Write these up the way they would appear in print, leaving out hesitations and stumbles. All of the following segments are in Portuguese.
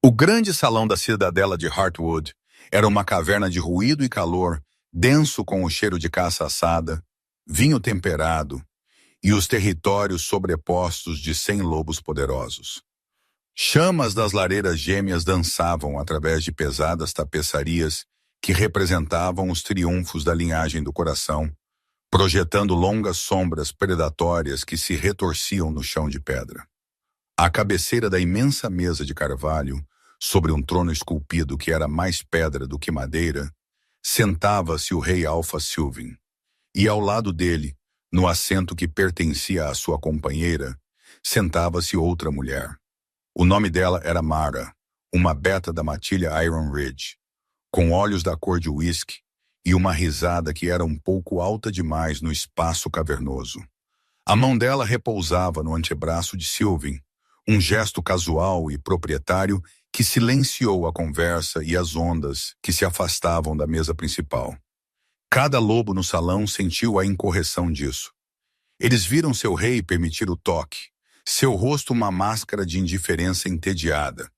O grande salão da cidadela de Heartwood era uma caverna de ruído e calor, denso com o cheiro de caça assada, vinho temperado e os territórios sobrepostos de 100 lobos poderosos. Chamas das lareiras gêmeas dançavam através de pesadas tapeçarias que representavam os triunfos da linhagem do coração, projetando longas sombras predatórias que se retorciam no chão de pedra. À cabeceira da imensa mesa de carvalho, sobre um trono esculpido que era mais pedra do que madeira, sentava-se o rei Alpha Sylvain, e ao lado dele, no assento que pertencia à sua companheira, sentava-se outra mulher. O nome dela era Mara, uma beta da matilha Iron Ridge, com olhos da cor de uísque e uma risada que era um pouco alta demais no espaço cavernoso. A mão dela repousava no antebraço de Sylvain, um gesto casual e proprietário que silenciou a conversa e as ondas que se afastavam da mesa principal. Cada lobo no salão sentiu a incorreção disso. Eles viram seu rei permitir o toque, seu rosto uma máscara de indiferença entediada,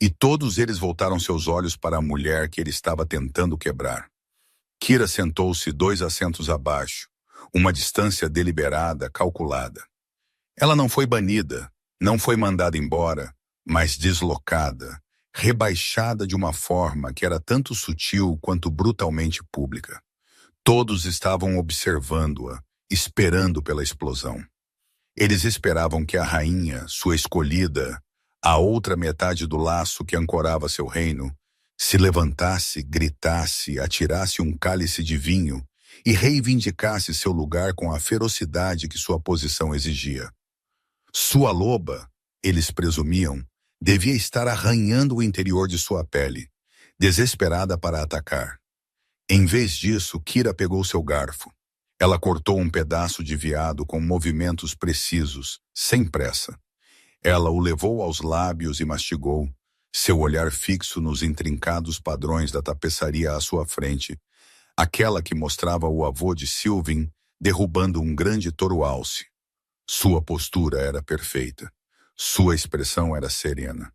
e todos eles voltaram seus olhos para a mulher que ele estava tentando quebrar. Kira sentou-se 2 assentos abaixo, uma distância deliberada, calculada. Ela não foi banida, não foi mandada embora, mas deslocada, rebaixada de uma forma que era tanto sutil quanto brutalmente pública. Todos estavam observando-a, esperando pela explosão. Eles esperavam que a rainha, sua escolhida, a outra metade do laço que ancorava seu reino, se levantasse, gritasse, atirasse um cálice de vinho e reivindicasse seu lugar com a ferocidade que sua posição exigia. Sua loba, eles presumiam, devia estar arranhando o interior de sua pele, desesperada para atacar. Em vez disso, Kira pegou seu garfo. Ela cortou um pedaço de veado com movimentos precisos, sem pressa. Ela o levou aos lábios e mastigou, seu olhar fixo nos intrincados padrões da tapeçaria à sua frente, aquela que mostrava o avô de Sylvain derrubando um grande touro-alce. Sua postura era perfeita. Sua expressão era serena.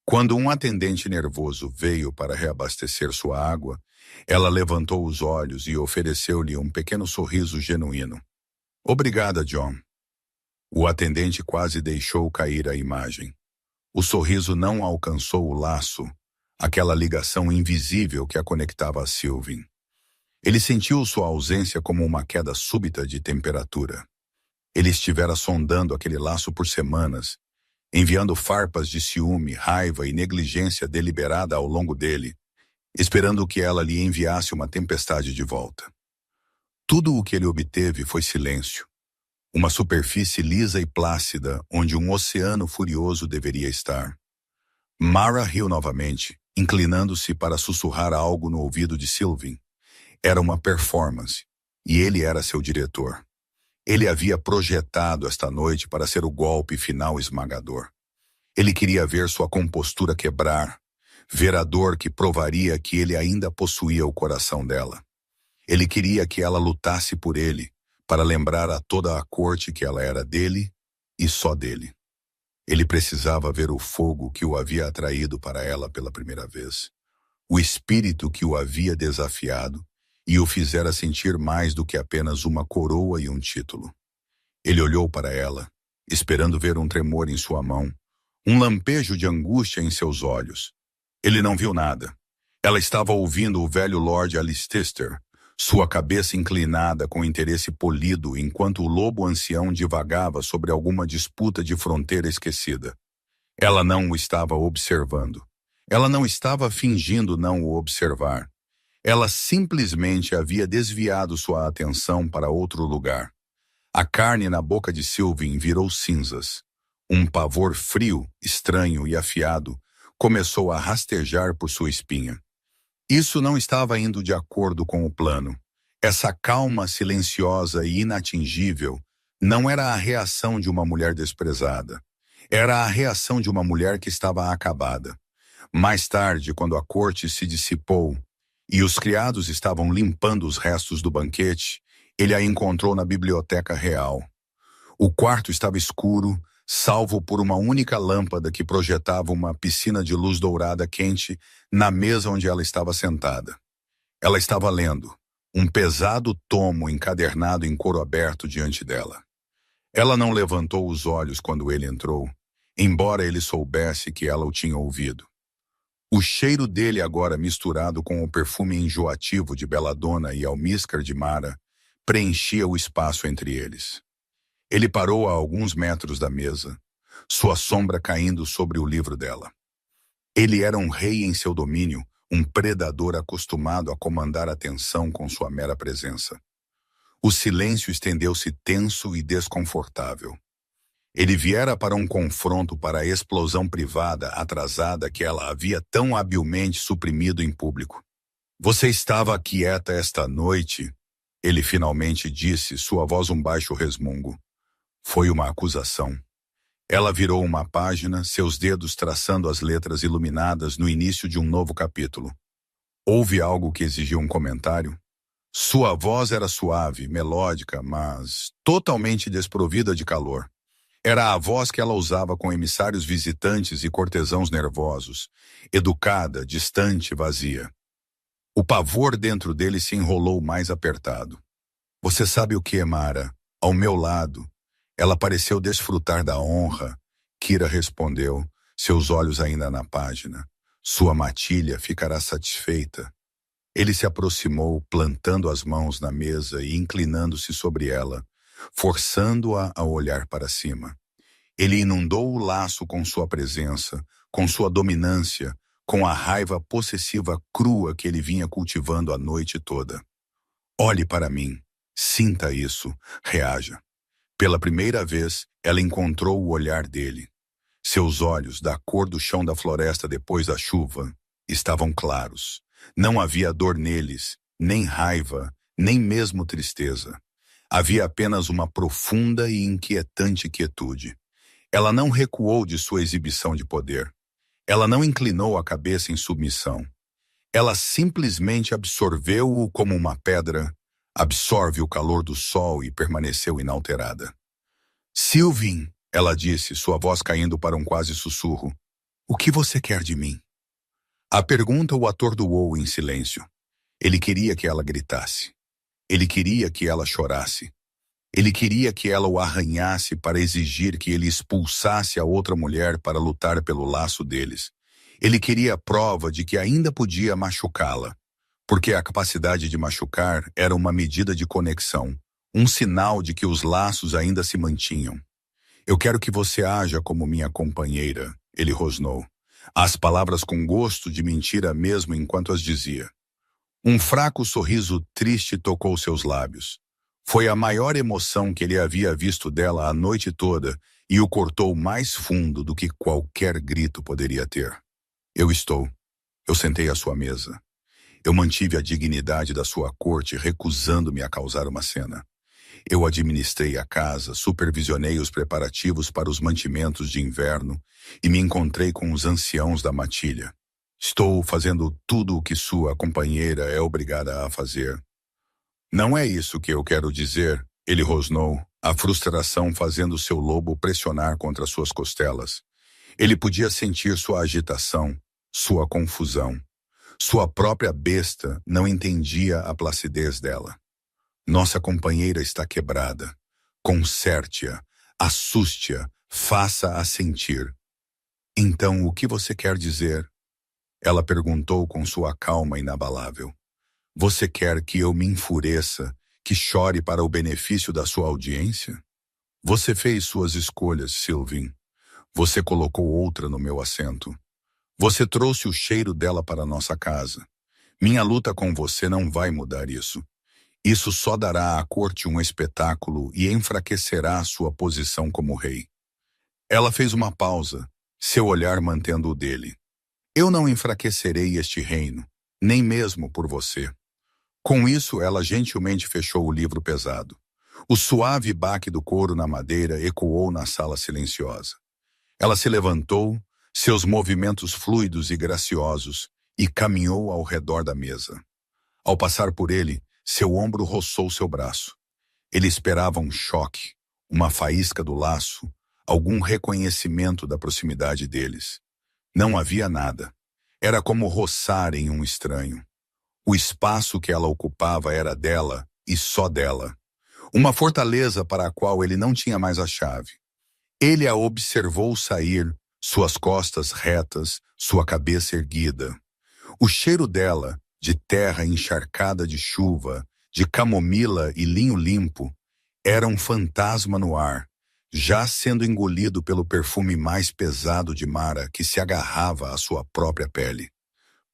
Quando um atendente nervoso veio para reabastecer sua água, ela levantou os olhos e ofereceu-lhe um pequeno sorriso genuíno. Obrigada, John. O atendente quase deixou cair a imagem. O sorriso não alcançou o laço, aquela ligação invisível que a conectava a Sylvain. Ele sentiu sua ausência como uma queda súbita de temperatura. Ele estivera sondando aquele laço por semanas, enviando farpas de ciúme, raiva e negligência deliberada ao longo dele, esperando que ela lhe enviasse uma tempestade de volta. Tudo o que ele obteve foi silêncio, uma superfície lisa e plácida onde um oceano furioso deveria estar. Mara riu novamente, inclinando-se para sussurrar algo no ouvido de Sylvain. Era uma performance, e ele era seu diretor. Ele havia projetado esta noite para ser o golpe final esmagador. Ele queria ver sua compostura quebrar, ver a dor que provaria que ele ainda possuía o coração dela. Ele queria que ela lutasse por ele, para lembrar a toda a corte que ela era dele e só dele. Ele precisava ver o fogo que o havia atraído para ela pela primeira vez, o espírito que o havia desafiado e o fizera sentir mais do que apenas uma coroa e um título. Ele olhou para ela, esperando ver um tremor em sua mão, um lampejo de angústia em seus olhos. Ele não viu nada. Ela estava ouvindo o velho Lord Alcester, sua cabeça inclinada com interesse polido enquanto o lobo ancião divagava sobre alguma disputa de fronteira esquecida. Ela não o estava observando. Ela não estava fingindo não o observar. Ela simplesmente havia desviado sua atenção para outro lugar. A carne na boca de Sylvain virou cinzas. Um pavor frio, estranho e afiado começou a rastejar por sua espinha. Isso não estava indo de acordo com o plano. Essa calma silenciosa e inatingível não era a reação de uma mulher desprezada. Era a reação de uma mulher que estava acabada. Mais tarde, quando a corte se dissipou e os criados estavam limpando os restos do banquete, ele a encontrou na biblioteca real. O quarto estava escuro, salvo por uma única lâmpada que projetava uma piscina de luz dourada quente na mesa onde ela estava sentada. Ela estava lendo, um pesado tomo encadernado em couro aberto diante dela. Ela não levantou os olhos quando ele entrou, embora ele soubesse que ela o tinha ouvido. O cheiro dele agora misturado com o perfume enjoativo de Belladonna e almíscar de Mara preenchia o espaço entre eles. Ele parou a alguns metros da mesa, sua sombra caindo sobre o livro dela. Ele era um rei em seu domínio, um predador acostumado a comandar a atenção com sua mera presença. O silêncio estendeu-se tenso e desconfortável. Ele viera para um confronto para a explosão privada atrasada que ela havia tão habilmente suprimido em público. Você estava quieta esta noite? Ele finalmente disse, sua voz um baixo resmungo. Foi uma acusação. Ela virou uma página, seus dedos traçando as letras iluminadas no início de um novo capítulo. Houve algo que exigiu um comentário? Sua voz era suave, melódica, mas totalmente desprovida de calor. Era a voz que ela usava com emissários visitantes e cortesãos nervosos, educada, distante, vazia. O pavor dentro dele se enrolou mais apertado. Você sabe o que, Mara? Ao meu lado. Ela pareceu desfrutar da honra. Kira respondeu, seus olhos ainda na página. Sua matilha ficará satisfeita. Ele se aproximou, plantando as mãos na mesa e inclinando-se sobre ela, forçando-a a olhar para cima. Ele inundou o laço com sua presença, com sua dominância, com a raiva possessiva crua que ele vinha cultivando a noite toda. Olhe para mim, sinta isso, reaja. Pela primeira vez, ela encontrou o olhar dele. Seus olhos, da cor do chão da floresta depois da chuva, estavam claros. Não havia dor neles, nem raiva, nem mesmo tristeza. Havia apenas uma profunda e inquietante quietude. Ela não recuou de sua exibição de poder. Ela não inclinou a cabeça em submissão. Ela simplesmente absorveu-o como uma pedra, absorve o calor do sol e permaneceu inalterada. Sylvain, ela disse, sua voz caindo para um quase sussurro. O que você quer de mim? A pergunta o atordoou em silêncio. Ele queria que ela gritasse. Ele queria que ela chorasse. Ele queria que ela o arranhasse para exigir que ele expulsasse a outra mulher para lutar pelo laço deles. Ele queria a prova de que ainda podia machucá-la, porque a capacidade de machucar era uma medida de conexão, um sinal de que os laços ainda se mantinham. Eu quero que você haja como minha companheira, ele rosnou. As palavras com gosto de mentira mesmo enquanto as dizia. Um fraco sorriso triste tocou seus lábios. Foi a maior emoção que ele havia visto dela a noite toda e o cortou mais fundo do que qualquer grito poderia ter. Eu sentei à sua mesa. Eu mantive a dignidade da sua corte, recusando-me a causar uma cena. Eu administrei a casa, supervisionei os preparativos para os mantimentos de inverno e me encontrei com os anciãos da matilha. Estou fazendo tudo o que sua companheira é obrigada a fazer. Não é isso que eu quero dizer, ele rosnou, a frustração fazendo seu lobo pressionar contra suas costelas. Ele podia sentir sua agitação, sua confusão. Sua própria besta não entendia a placidez dela. Nossa companheira está quebrada. Conserte-a, assuste-a, faça-a sentir. Então, o que você quer dizer? Ela perguntou com sua calma inabalável. Você quer que eu me enfureça, que chore para o benefício da sua audiência? Você fez suas escolhas, Sylvain. Você colocou outra no meu assento. Você trouxe o cheiro dela para nossa casa. Minha luta com você não vai mudar isso. Isso só dará à corte um espetáculo e enfraquecerá sua posição como rei. Ela fez uma pausa, seu olhar mantendo o dele. Eu não enfraquecerei este reino, nem mesmo por você. Com isso, ela gentilmente fechou o livro pesado. O suave baque do couro na madeira ecoou na sala silenciosa. Ela se levantou, seus movimentos fluidos e graciosos, e caminhou ao redor da mesa. Ao passar por ele, seu ombro roçou seu braço. Ele esperava um choque, uma faísca do laço, algum reconhecimento da proximidade deles. Não havia nada. Era como roçar em um estranho. O espaço que ela ocupava era dela e só dela. Uma fortaleza para a qual ele não tinha mais a chave. Ele a observou sair, suas costas retas, sua cabeça erguida. O cheiro dela, de terra encharcada de chuva, de camomila e linho limpo, era um fantasma no ar, já sendo engolido pelo perfume mais pesado de Mara que se agarrava à sua própria pele.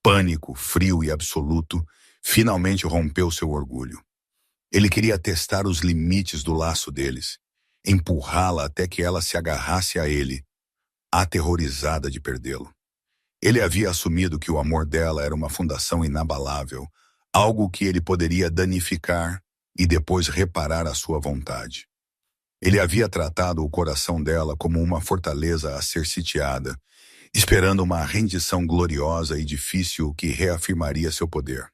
Pânico, frio e absoluto, finalmente rompeu seu orgulho. Ele queria testar os limites do laço deles, empurrá-la até que ela se agarrasse a ele, aterrorizada de perdê-lo. Ele havia assumido que o amor dela era uma fundação inabalável, algo que ele poderia danificar e depois reparar à sua vontade. Ele havia tratado o coração dela como uma fortaleza a ser sitiada, esperando uma rendição gloriosa e difícil que reafirmaria seu poder.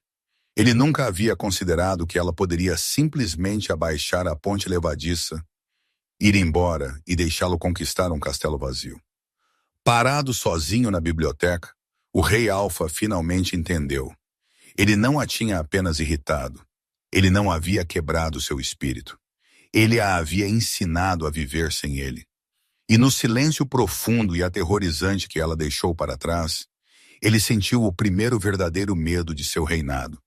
Ele nunca havia considerado que ela poderia simplesmente abaixar a ponte levadiça, ir embora e deixá-lo conquistar um castelo vazio. Parado sozinho na biblioteca, o rei Alfa finalmente entendeu. Ele não a tinha apenas irritado. Ele não havia quebrado seu espírito. Ele a havia ensinado a viver sem ele. E no silêncio profundo e aterrorizante que ela deixou para trás, ele sentiu o primeiro verdadeiro medo de seu reinado.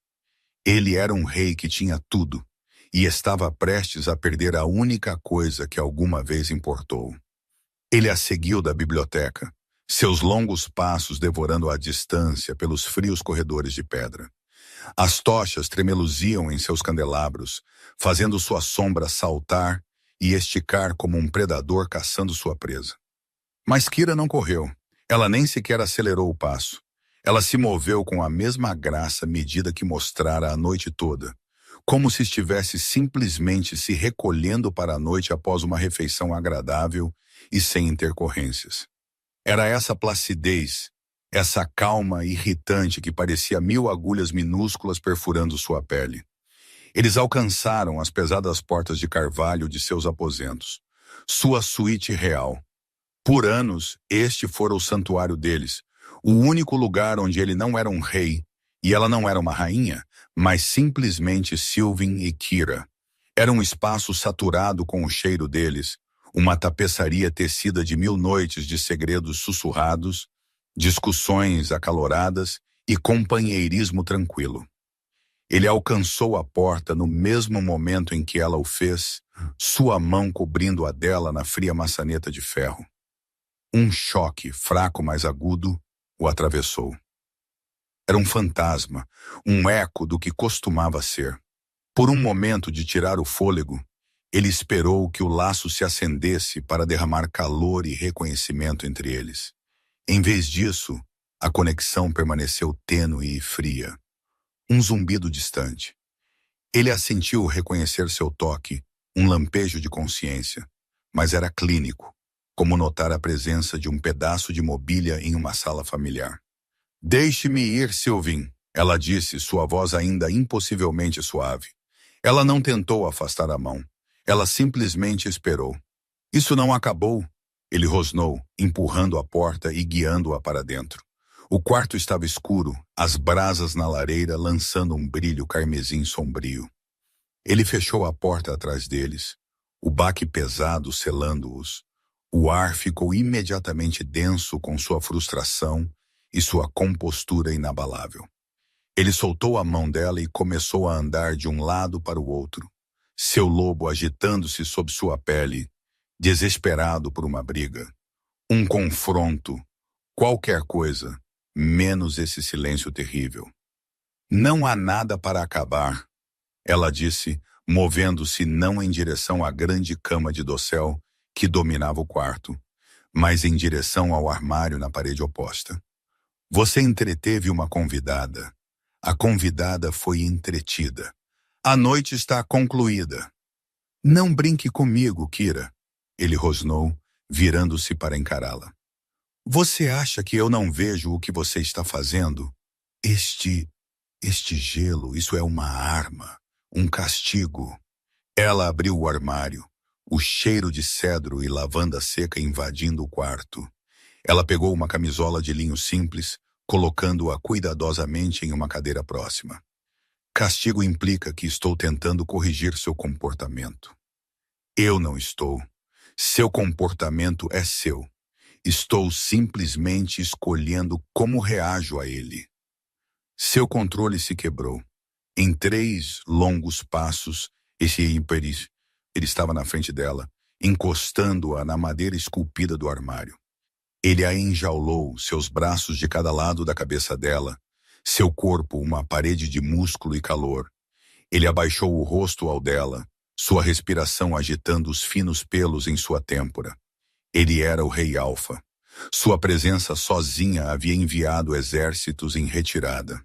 Ele era um rei que tinha tudo e estava prestes a perder a única coisa que alguma vez importou. Ele a seguiu da biblioteca, seus longos passos devorando a distância pelos frios corredores de pedra. As tochas tremeluziam em seus candelabros, fazendo sua sombra saltar e esticar como um predador caçando sua presa. Mas Kira não correu. Ela nem sequer acelerou o passo. Ela se moveu com a mesma graça medida que mostrara a noite toda, como se estivesse simplesmente se recolhendo para a noite após uma refeição agradável e sem intercorrências. Era essa placidez, essa calma irritante que parecia 1000 agulhas minúsculas perfurando sua pele. Eles alcançaram as pesadas portas de carvalho de seus aposentos, sua suíte real. Por anos, este fora o santuário deles, o único lugar onde ele não era um rei, e ela não era uma rainha, mas simplesmente Sylvin e Kira. Era um espaço saturado com o cheiro deles, uma tapeçaria tecida de 1000 noites de segredos sussurrados, discussões acaloradas e companheirismo tranquilo. Ele alcançou a porta no mesmo momento em que ela o fez, sua mão cobrindo a dela na fria maçaneta de ferro. Um choque, fraco mas agudo, o atravessou. Era um fantasma, um eco do que costumava ser. Por um momento de tirar o fôlego, ele esperou que o laço se acendesse para derramar calor e reconhecimento entre eles. Em vez disso, a conexão permaneceu tênue e fria. Um zumbido distante. Ele a sentiu reconhecer seu toque, um lampejo de consciência, mas era clínico, como notar a presença de um pedaço de mobília em uma sala familiar. "Deixe-me ir, Sylvin", ela disse, sua voz ainda impossivelmente suave. Ela não tentou afastar a mão. Ela simplesmente esperou. "Isso não acabou", ele rosnou, empurrando a porta e guiando-a para dentro. O quarto estava escuro, as brasas na lareira lançando um brilho carmesim sombrio. Ele fechou a porta atrás deles, o baque pesado selando-os. O ar ficou imediatamente denso com sua frustração e sua compostura inabalável. Ele soltou a mão dela e começou a andar de um lado para o outro, seu lobo agitando-se sob sua pele, desesperado por uma briga. Um confronto, qualquer coisa, menos esse silêncio terrível. "Não há nada para acabar", ela disse, movendo-se não em direção à grande cama de dossel que dominava o quarto, mas em direção ao armário na parede oposta. "Você entreteve uma convidada. A convidada foi entretida. A noite está concluída." "Não brinque comigo, Kira", ele rosnou, virando-se para encará-la. "Você acha que eu não vejo o que você está fazendo? Este gelo, isso é uma arma, um castigo." Ela abriu o armário, o cheiro de cedro e lavanda seca invadindo o quarto. Ela pegou uma camisola de linho simples, colocando-a cuidadosamente em uma cadeira próxima. Castigo implica que estou tentando corrigir seu comportamento. Eu não estou. Seu comportamento é seu. Estou simplesmente escolhendo como reajo a ele. Seu controle se quebrou. Em 3 longos passos, ele estava na frente dela, encostando-a na madeira esculpida do armário. Ele a enjaulou, seus braços de cada lado da cabeça dela, seu corpo uma parede de músculo e calor. Ele abaixou o rosto ao dela, sua respiração agitando os finos pelos em sua têmpora. Ele era o Rei Alfa. Sua presença sozinha havia enviado exércitos em retirada.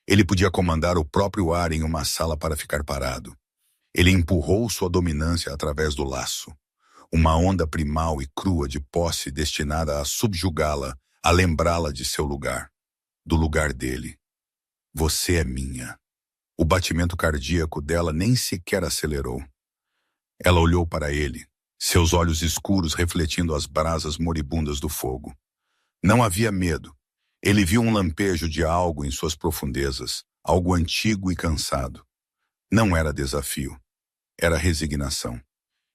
Ele podia comandar o próprio ar em uma sala para ficar parado. Ele empurrou sua dominância através do laço. Uma onda primal e crua de posse destinada a subjugá-la, a lembrá-la de seu lugar. Do lugar dele. Você é minha. O batimento cardíaco dela nem sequer acelerou. Ela olhou para ele, seus olhos escuros refletindo as brasas moribundas do fogo. Não havia medo. Ele viu um lampejo de algo em suas profundezas, algo antigo e cansado. Não era desafio. Era resignação.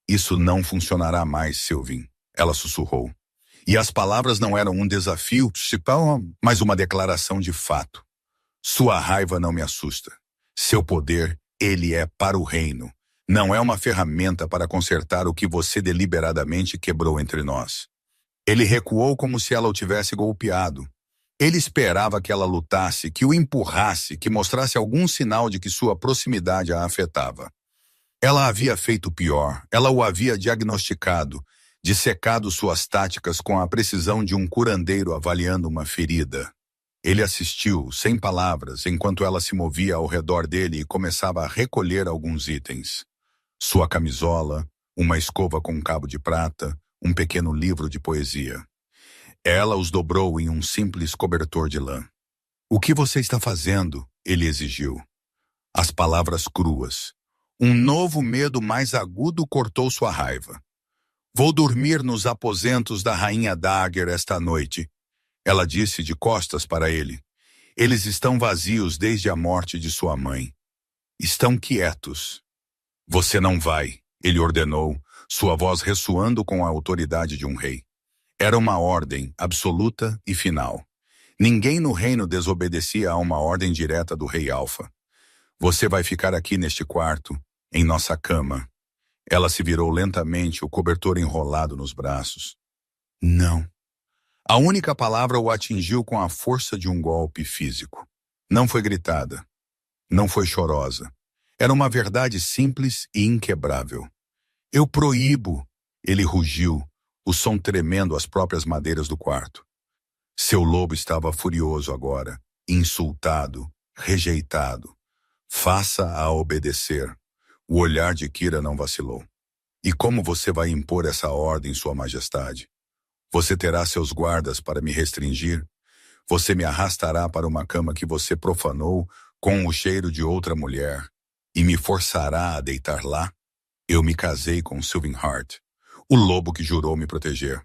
Isso não funcionará mais, Sylvain, ela sussurrou. E as palavras não eram um desafio, mas uma declaração de fato. Sua raiva não me assusta. Seu poder, ele é para o reino. Não é uma ferramenta para consertar o que você deliberadamente quebrou entre nós. Ele recuou como se ela o tivesse golpeado. Ele esperava que ela lutasse, que o empurrasse, que mostrasse algum sinal de que sua proximidade a afetava. Ela havia feito pior, ela o havia diagnosticado, dissecado suas táticas com a precisão de um curandeiro avaliando uma ferida. Ele assistiu, sem palavras, enquanto ela se movia ao redor dele e começava a recolher alguns itens. Sua camisola, uma escova com um cabo de prata, um pequeno livro de poesia. Ela os dobrou em um simples cobertor de lã. O que você está fazendo? Ele exigiu. As palavras cruas. Um novo medo mais agudo cortou sua raiva. Vou dormir nos aposentos da Rainha Dagger esta noite, ela disse de costas para ele. Eles estão vazios desde a morte de sua mãe. Estão quietos. Você não vai, ele ordenou, sua voz ressoando com a autoridade de um rei. Era uma ordem absoluta e final. Ninguém no reino desobedecia a uma ordem direta do Rei Alfa. Você vai ficar aqui neste quarto, em nossa cama. Ela se virou lentamente, o cobertor enrolado nos braços. Não. A única palavra o atingiu com a força de um golpe físico. Não foi gritada. Não foi chorosa. Era uma verdade simples e inquebrável. Eu proíbo, ele rugiu, o som tremendo as próprias madeiras do quarto. Seu lobo estava furioso agora, insultado, rejeitado. Faça-a obedecer. O olhar de Kira não vacilou. E como você vai impor essa ordem, Sua Majestade? Você terá seus guardas para me restringir? Você me arrastará para uma cama que você profanou com o cheiro de outra mulher e me forçará a deitar lá? Eu me casei com Sylvain Hart, o lobo que jurou me proteger.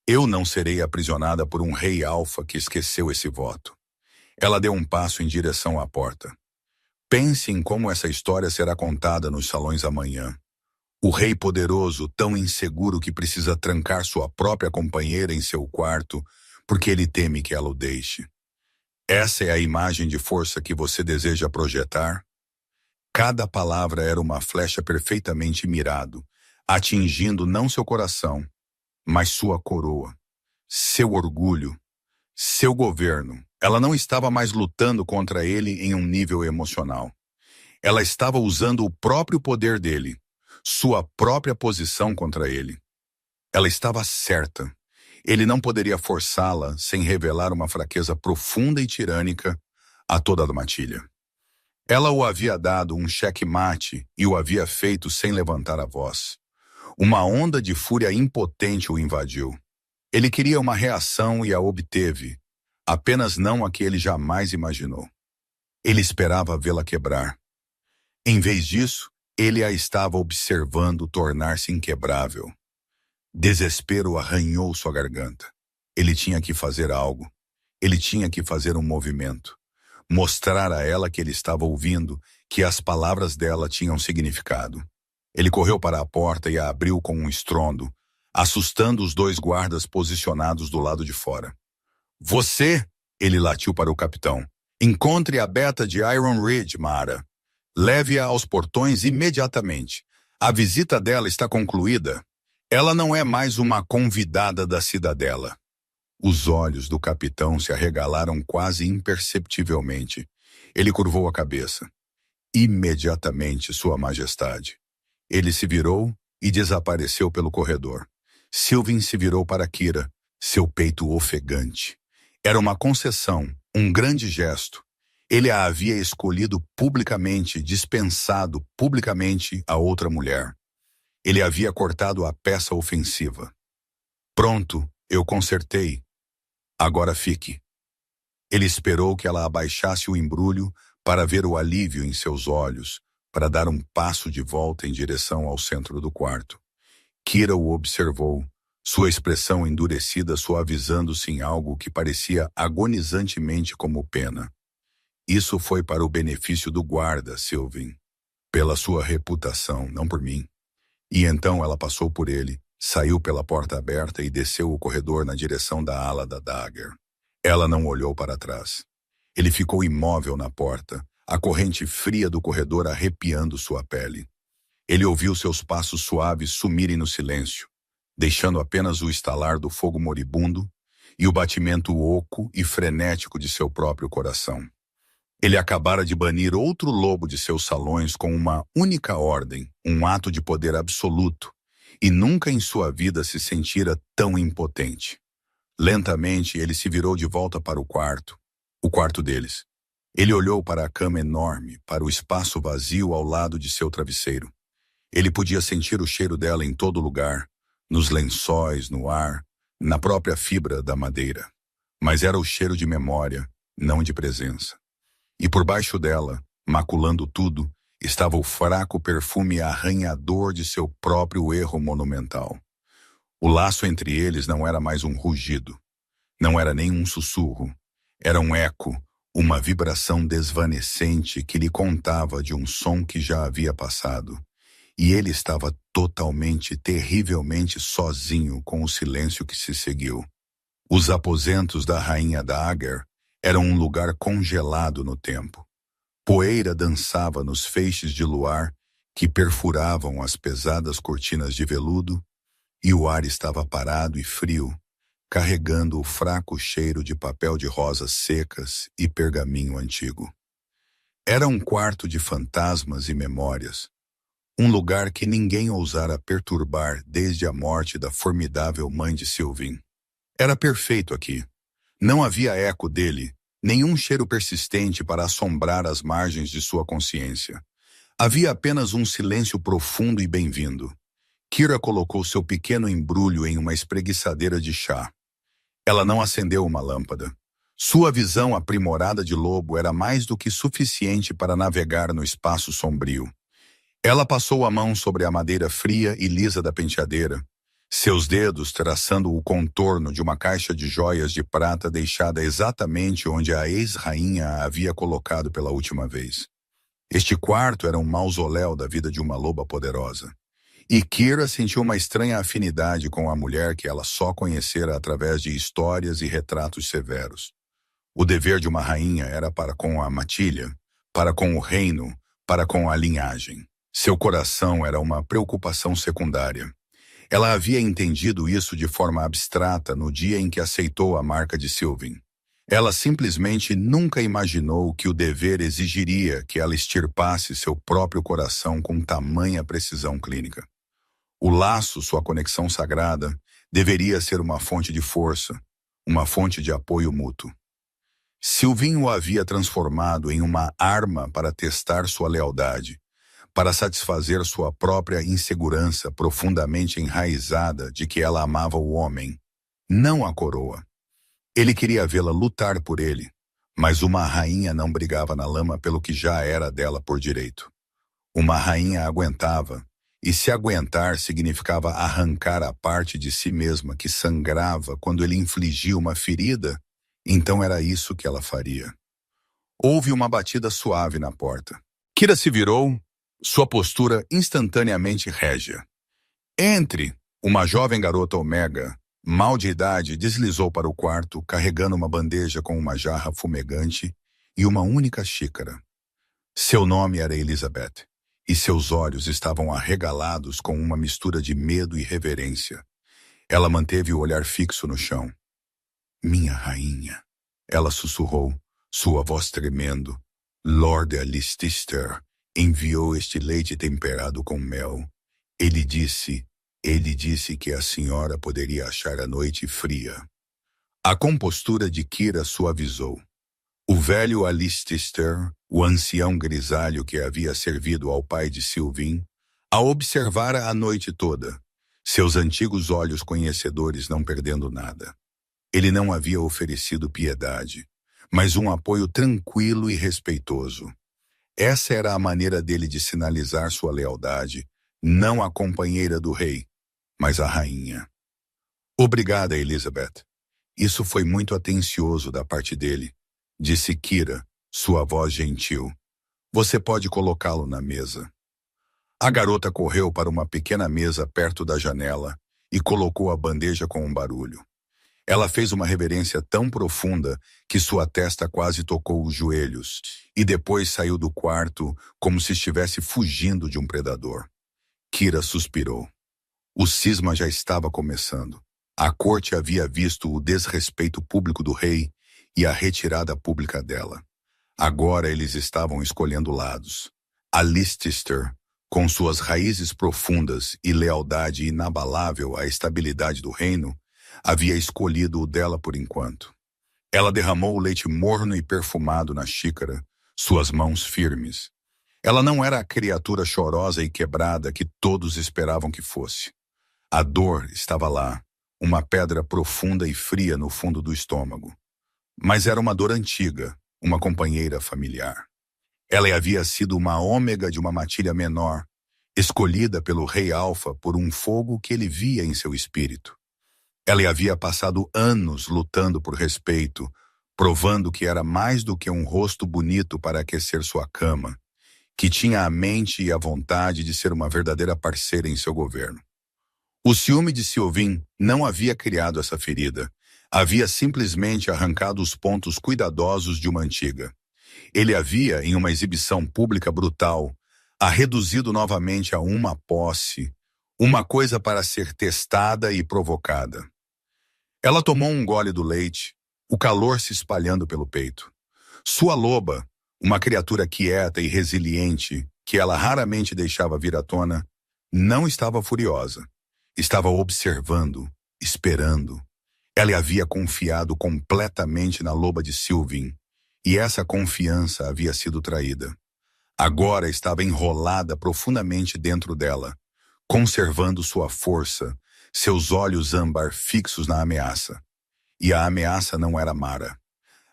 Eu não serei aprisionada por um rei alfa que esqueceu esse voto. Ela deu um passo em direção à porta. Pense em como essa história será contada nos salões amanhã. O rei poderoso, tão inseguro que precisa trancar sua própria companheira em seu quarto, porque ele teme que ela o deixe. Essa é a imagem de força que você deseja projetar? Cada palavra era uma flecha perfeitamente mirado, atingindo não seu coração, mas sua coroa, seu orgulho, seu governo. Ela não estava mais lutando contra ele em um nível emocional. Ela estava usando o próprio poder dele, sua própria posição contra ele. Ela estava certa. Ele não poderia forçá-la sem revelar uma fraqueza profunda e tirânica a toda a matilha. Ela o havia dado um xeque-mate e o havia feito sem levantar a voz. Uma onda de fúria impotente o invadiu. Ele queria uma reação e a obteve, apenas não a que ele jamais imaginou. Ele esperava vê-la quebrar. Em vez disso, Ele a estava observando tornar-se inquebrável. Desespero arranhou sua garganta. Ele tinha que fazer algo. Ele tinha que fazer um movimento. Mostrar a ela que ele estava ouvindo, que as palavras dela tinham significado. Ele correu para a porta e a abriu com um estrondo, assustando os dois guardas posicionados do lado de fora. Você, ele latiu para o capitão, encontre a Beta de Iron Ridge, Mara. Leve-a aos portões imediatamente. A visita dela está concluída. Ela não é mais uma convidada da cidadela. Os olhos do capitão se arregalaram quase imperceptivelmente. Ele curvou a cabeça. Imediatamente, Sua Majestade. Ele se virou e desapareceu pelo corredor. Sylvain se virou para Kira, seu peito ofegante. Era uma concessão, um grande gesto. Ele a havia escolhido publicamente, dispensado publicamente a outra mulher. Ele havia cortado a peça ofensiva. Pronto, eu consertei. Agora fique. Ele esperou que ela abaixasse o embrulho para ver o alívio em seus olhos, para dar um passo de volta em direção ao centro do quarto. Kira o observou, sua expressão endurecida suavizando-se em algo que parecia agonizantemente como pena. Isso foi para o benefício do guarda, Sylvain. Pela sua reputação, não por mim. E então ela passou por ele, saiu pela porta aberta e desceu o corredor na direção da ala da Dagger. Ela não olhou para trás. Ele ficou imóvel na porta, a corrente fria do corredor arrepiando sua pele. Ele ouviu seus passos suaves sumirem no silêncio, deixando apenas o estalar do fogo moribundo e o batimento oco e frenético de seu próprio coração. Ele acabara de banir outro lobo de seus salões com uma única ordem, um ato de poder absoluto, e nunca em sua vida se sentira tão impotente. Lentamente, ele se virou de volta para o quarto deles. Ele olhou para a cama enorme, para o espaço vazio ao lado de seu travesseiro. Ele podia sentir o cheiro dela em todo lugar, nos lençóis, no ar, na própria fibra da madeira. Mas era o cheiro de memória, não de presença. E por baixo dela, maculando tudo, estava o fraco perfume arranhador de seu próprio erro monumental. O laço entre eles não era mais um rugido. Não era nem um sussurro. Era um eco, uma vibração desvanecente que lhe contava de um som que já havia passado. E ele estava totalmente, terrivelmente sozinho com o silêncio que se seguiu. Os aposentos da rainha Dagger eram um lugar congelado no tempo. Poeira dançava nos feixes de luar que perfuravam as pesadas cortinas de veludo, e o ar estava parado e frio, carregando o fraco cheiro de papel de rosas secas e pergaminho antigo. Era um quarto de fantasmas e memórias, um lugar que ninguém ousara perturbar desde a morte da formidável mãe de Sylvain. Era perfeito aqui. Não havia eco dele, nenhum cheiro persistente para assombrar as margens de sua consciência. Havia apenas um silêncio profundo e bem-vindo. Kira colocou seu pequeno embrulho em uma espreguiçadeira de chá. Ela não acendeu uma lâmpada. Sua visão aprimorada de lobo era mais do que suficiente para navegar no espaço sombrio. Ela passou a mão sobre a madeira fria e lisa da penteadeira, seus dedos traçando o contorno de uma caixa de joias de prata deixada exatamente onde a ex-rainha a havia colocado pela última vez. Este quarto era um mausoléu da vida de uma loba poderosa. E Kira sentiu uma estranha afinidade com a mulher que ela só conhecera através de histórias e retratos severos. O dever de uma rainha era para com a matilha, para com o reino, para com a linhagem. Seu coração era uma preocupação secundária. Ela havia entendido isso de forma abstrata no dia em que aceitou a marca de Sylvain. Ela simplesmente nunca imaginou que o dever exigiria que ela extirpasse seu próprio coração com tamanha precisão clínica. O laço, sua conexão sagrada, deveria ser uma fonte de força, uma fonte de apoio mútuo. Sylvain o havia transformado em uma arma para testar sua lealdade, para satisfazer sua própria insegurança profundamente enraizada de que ela amava o homem, não a coroa. Ele queria vê-la lutar por ele, mas uma rainha não brigava na lama pelo que já era dela por direito. Uma rainha aguentava, e se aguentar significava arrancar a parte de si mesma que sangrava quando ele infligia uma ferida, então era isso que ela faria. Houve uma batida suave na porta. Kira se virou, sua postura instantaneamente régia. Entre! Uma jovem garota Omega, mal de idade, deslizou para o quarto, carregando uma bandeja com uma jarra fumegante e uma única xícara. Seu nome era Elizabeth, e seus olhos estavam arregalados com uma mistura de medo e reverência. Ela manteve o olhar fixo no chão. Minha rainha, ela sussurrou, sua voz tremendo. Lord Alistair enviou este leite temperado com mel. Ele disse que a senhora poderia achar a noite fria. A compostura de Kira suavizou. O velho Alistair, o ancião grisalho que havia servido ao pai de Sylvain, a observara a noite toda, seus antigos olhos conhecedores não perdendo nada. Ele não havia oferecido piedade, mas um apoio tranquilo e respeitoso. Essa era a maneira dele de sinalizar sua lealdade, não a companheira do rei, mas a rainha. Obrigada, Elizabeth. Isso foi muito atencioso da parte dele, disse Kira, sua voz gentil. Você pode colocá-lo na mesa. A garota correu para uma pequena mesa perto da janela e colocou a bandeja com um barulho. Ela fez uma reverência tão profunda que sua testa quase tocou os joelhos e depois saiu do quarto como se estivesse fugindo de um predador. Kira suspirou. O cisma já estava começando. A corte havia visto o desrespeito público do rei e a retirada pública dela. Agora eles estavam escolhendo lados. Alistair, com suas raízes profundas e lealdade inabalável à estabilidade do reino, havia escolhido o dela por enquanto. Ela derramou o leite morno e perfumado na xícara, suas mãos firmes. Ela não era a criatura chorosa e quebrada que todos esperavam que fosse. A dor estava lá, uma pedra profunda e fria no fundo do estômago. Mas era uma dor antiga, uma companheira familiar. Ela havia sido uma ômega de uma matilha menor, escolhida pelo rei Alfa por um fogo que ele via em seu espírito. Ela havia passado anos lutando por respeito, provando que era mais do que um rosto bonito para aquecer sua cama, que tinha a mente e a vontade de ser uma verdadeira parceira em seu governo. O ciúme de Sylvain não havia criado essa ferida, havia simplesmente arrancado os pontos cuidadosos de uma antiga. Ele havia, em uma exibição pública brutal, a reduzido novamente a uma posse, uma coisa para ser testada e provocada. Ela tomou um gole do leite, o calor se espalhando pelo peito. Sua loba, uma criatura quieta e resiliente, que ela raramente deixava vir à tona, não estava furiosa. Estava observando, esperando. Ela havia confiado completamente na loba de Sylvain, e essa confiança havia sido traída. Agora estava enrolada profundamente dentro dela, conservando sua força, seus olhos âmbar fixos na ameaça. E a ameaça não era Mara.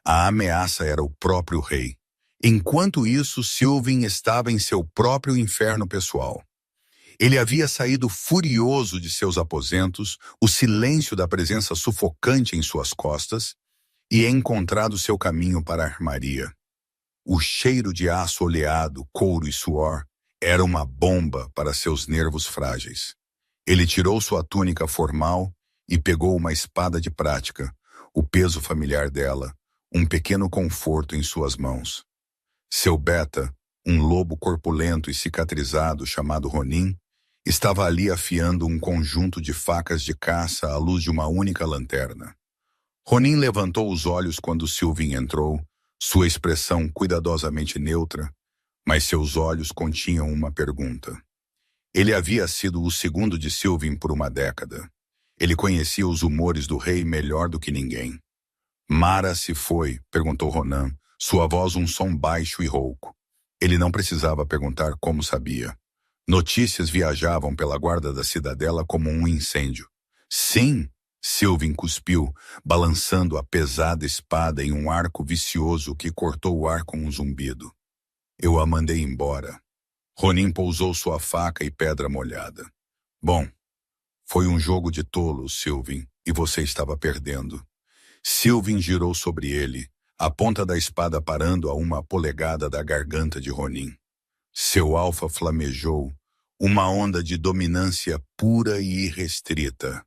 A ameaça era o próprio rei. Enquanto isso, Sylvain estava em seu próprio inferno pessoal. Ele havia saído furioso de seus aposentos, o silêncio da presença sufocante em suas costas, e encontrado seu caminho para a armaria. O cheiro de aço oleado, couro e suor era uma bomba para seus nervos frágeis. Ele tirou sua túnica formal e pegou uma espada de prática, o peso familiar dela, um pequeno conforto em suas mãos. Seu beta, um lobo corpulento e cicatrizado chamado Ronin, estava ali afiando um conjunto de facas de caça à luz de uma única lanterna. Ronin levantou os olhos quando Sylvain entrou, sua expressão cuidadosamente neutra, mas seus olhos continham uma pergunta. Ele havia sido o segundo de Sylvain por uma década. Ele conhecia os humores do rei melhor do que ninguém. Mara se foi, perguntou Ronan, sua voz um som baixo e rouco. Ele não precisava perguntar como sabia. Notícias viajavam pela guarda da cidadela como um incêndio. Sim, Sylvain cuspiu, balançando a pesada espada em um arco vicioso que cortou o ar com um zumbido. Eu a mandei embora. Ronin pousou sua faca e pedra molhada. Bom, foi um jogo de tolos, Sylvain, e você estava perdendo. Sylvain girou sobre ele, a ponta da espada parando a 1 polegada da garganta de Ronin. Seu alfa flamejou, uma onda de dominância pura e irrestrita.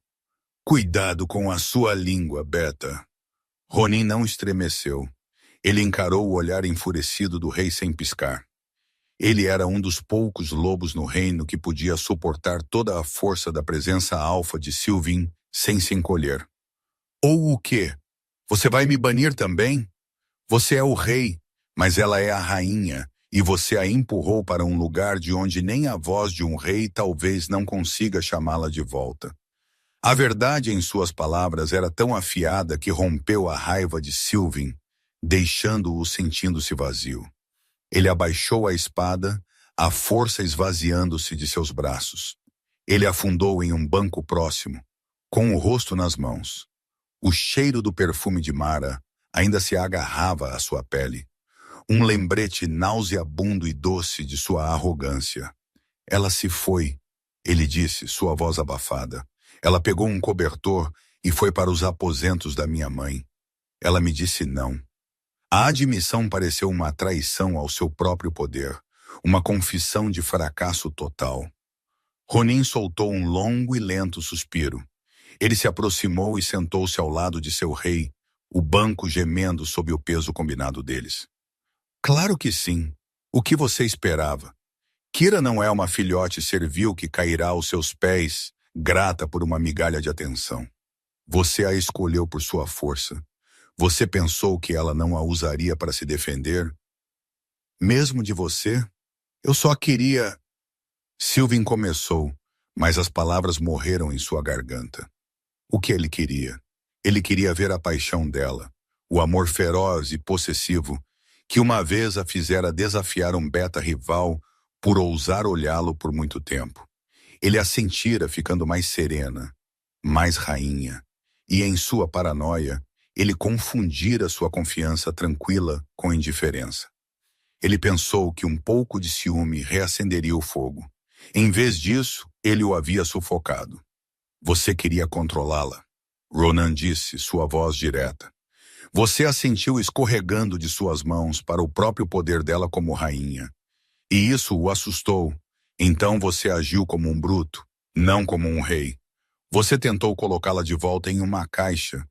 Cuidado com a sua língua, Beta. Ronin não estremeceu. Ele encarou o olhar enfurecido do rei sem piscar. Ele era um dos poucos lobos no reino que podia suportar toda a força da presença alfa de Sylvain sem se encolher. Ou o quê? Você vai me banir também? Você é o rei, mas ela é a rainha, e você a empurrou para um lugar de onde nem a voz de um rei talvez não consiga chamá-la de volta. A verdade em suas palavras era tão afiada que rompeu a raiva de Sylvain, deixando-o sentindo-se vazio. Ele abaixou a espada, a força esvaziando-se de seus braços. Ele afundou em um banco próximo, com o rosto nas mãos. O cheiro do perfume de Mara ainda se agarrava à sua pele. Um lembrete nauseabundo e doce de sua arrogância. Ela se foi, ele disse, sua voz abafada. Ela pegou um cobertor e foi para os aposentos da minha mãe. Ela me disse não. A admissão pareceu uma traição ao seu próprio poder, uma confissão de fracasso total. Ronin soltou um longo e lento suspiro. Ele se aproximou e sentou-se ao lado de seu rei, o banco gemendo sob o peso combinado deles. Claro que sim. O que você esperava? Kira não é uma filhote servil que cairá aos seus pés, grata por uma migalha de atenção. Você a escolheu por sua força. Você pensou que ela não a usaria para se defender? Mesmo de você? Eu só queria... Sylvain começou, mas as palavras morreram em sua garganta. O que ele queria? Ele queria ver a paixão dela, o amor feroz e possessivo, que uma vez a fizera desafiar um beta rival por ousar olhá-lo por muito tempo. Ele a sentira ficando mais serena, mais rainha, e em sua paranoia, ele confundira sua confiança tranquila com indiferença. Ele pensou que um pouco de ciúme reacenderia o fogo. Em vez disso, ele o havia sufocado. Você queria controlá-la, Ronan disse, sua voz direta. Você a sentiu escorregando de suas mãos para o próprio poder dela como rainha. E isso o assustou. Então você agiu como um bruto, não como um rei. Você tentou colocá-la de volta em uma caixa,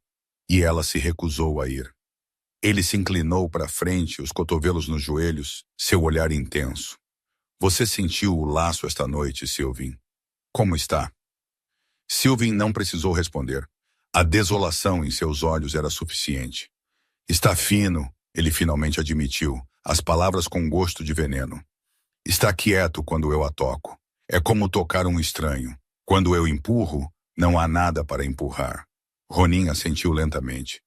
e ela se recusou a ir. Ele se inclinou para frente, os cotovelos nos joelhos, seu olhar intenso. Você sentiu o laço esta noite, Sylvain? Como está? Sylvain não precisou responder. A desolação em seus olhos era suficiente. Está fino, ele finalmente admitiu, as palavras com gosto de veneno. Está quieto quando eu a toco. É como tocar um estranho. Quando eu empurro, não há nada para empurrar. Ronin assentiu lentamente.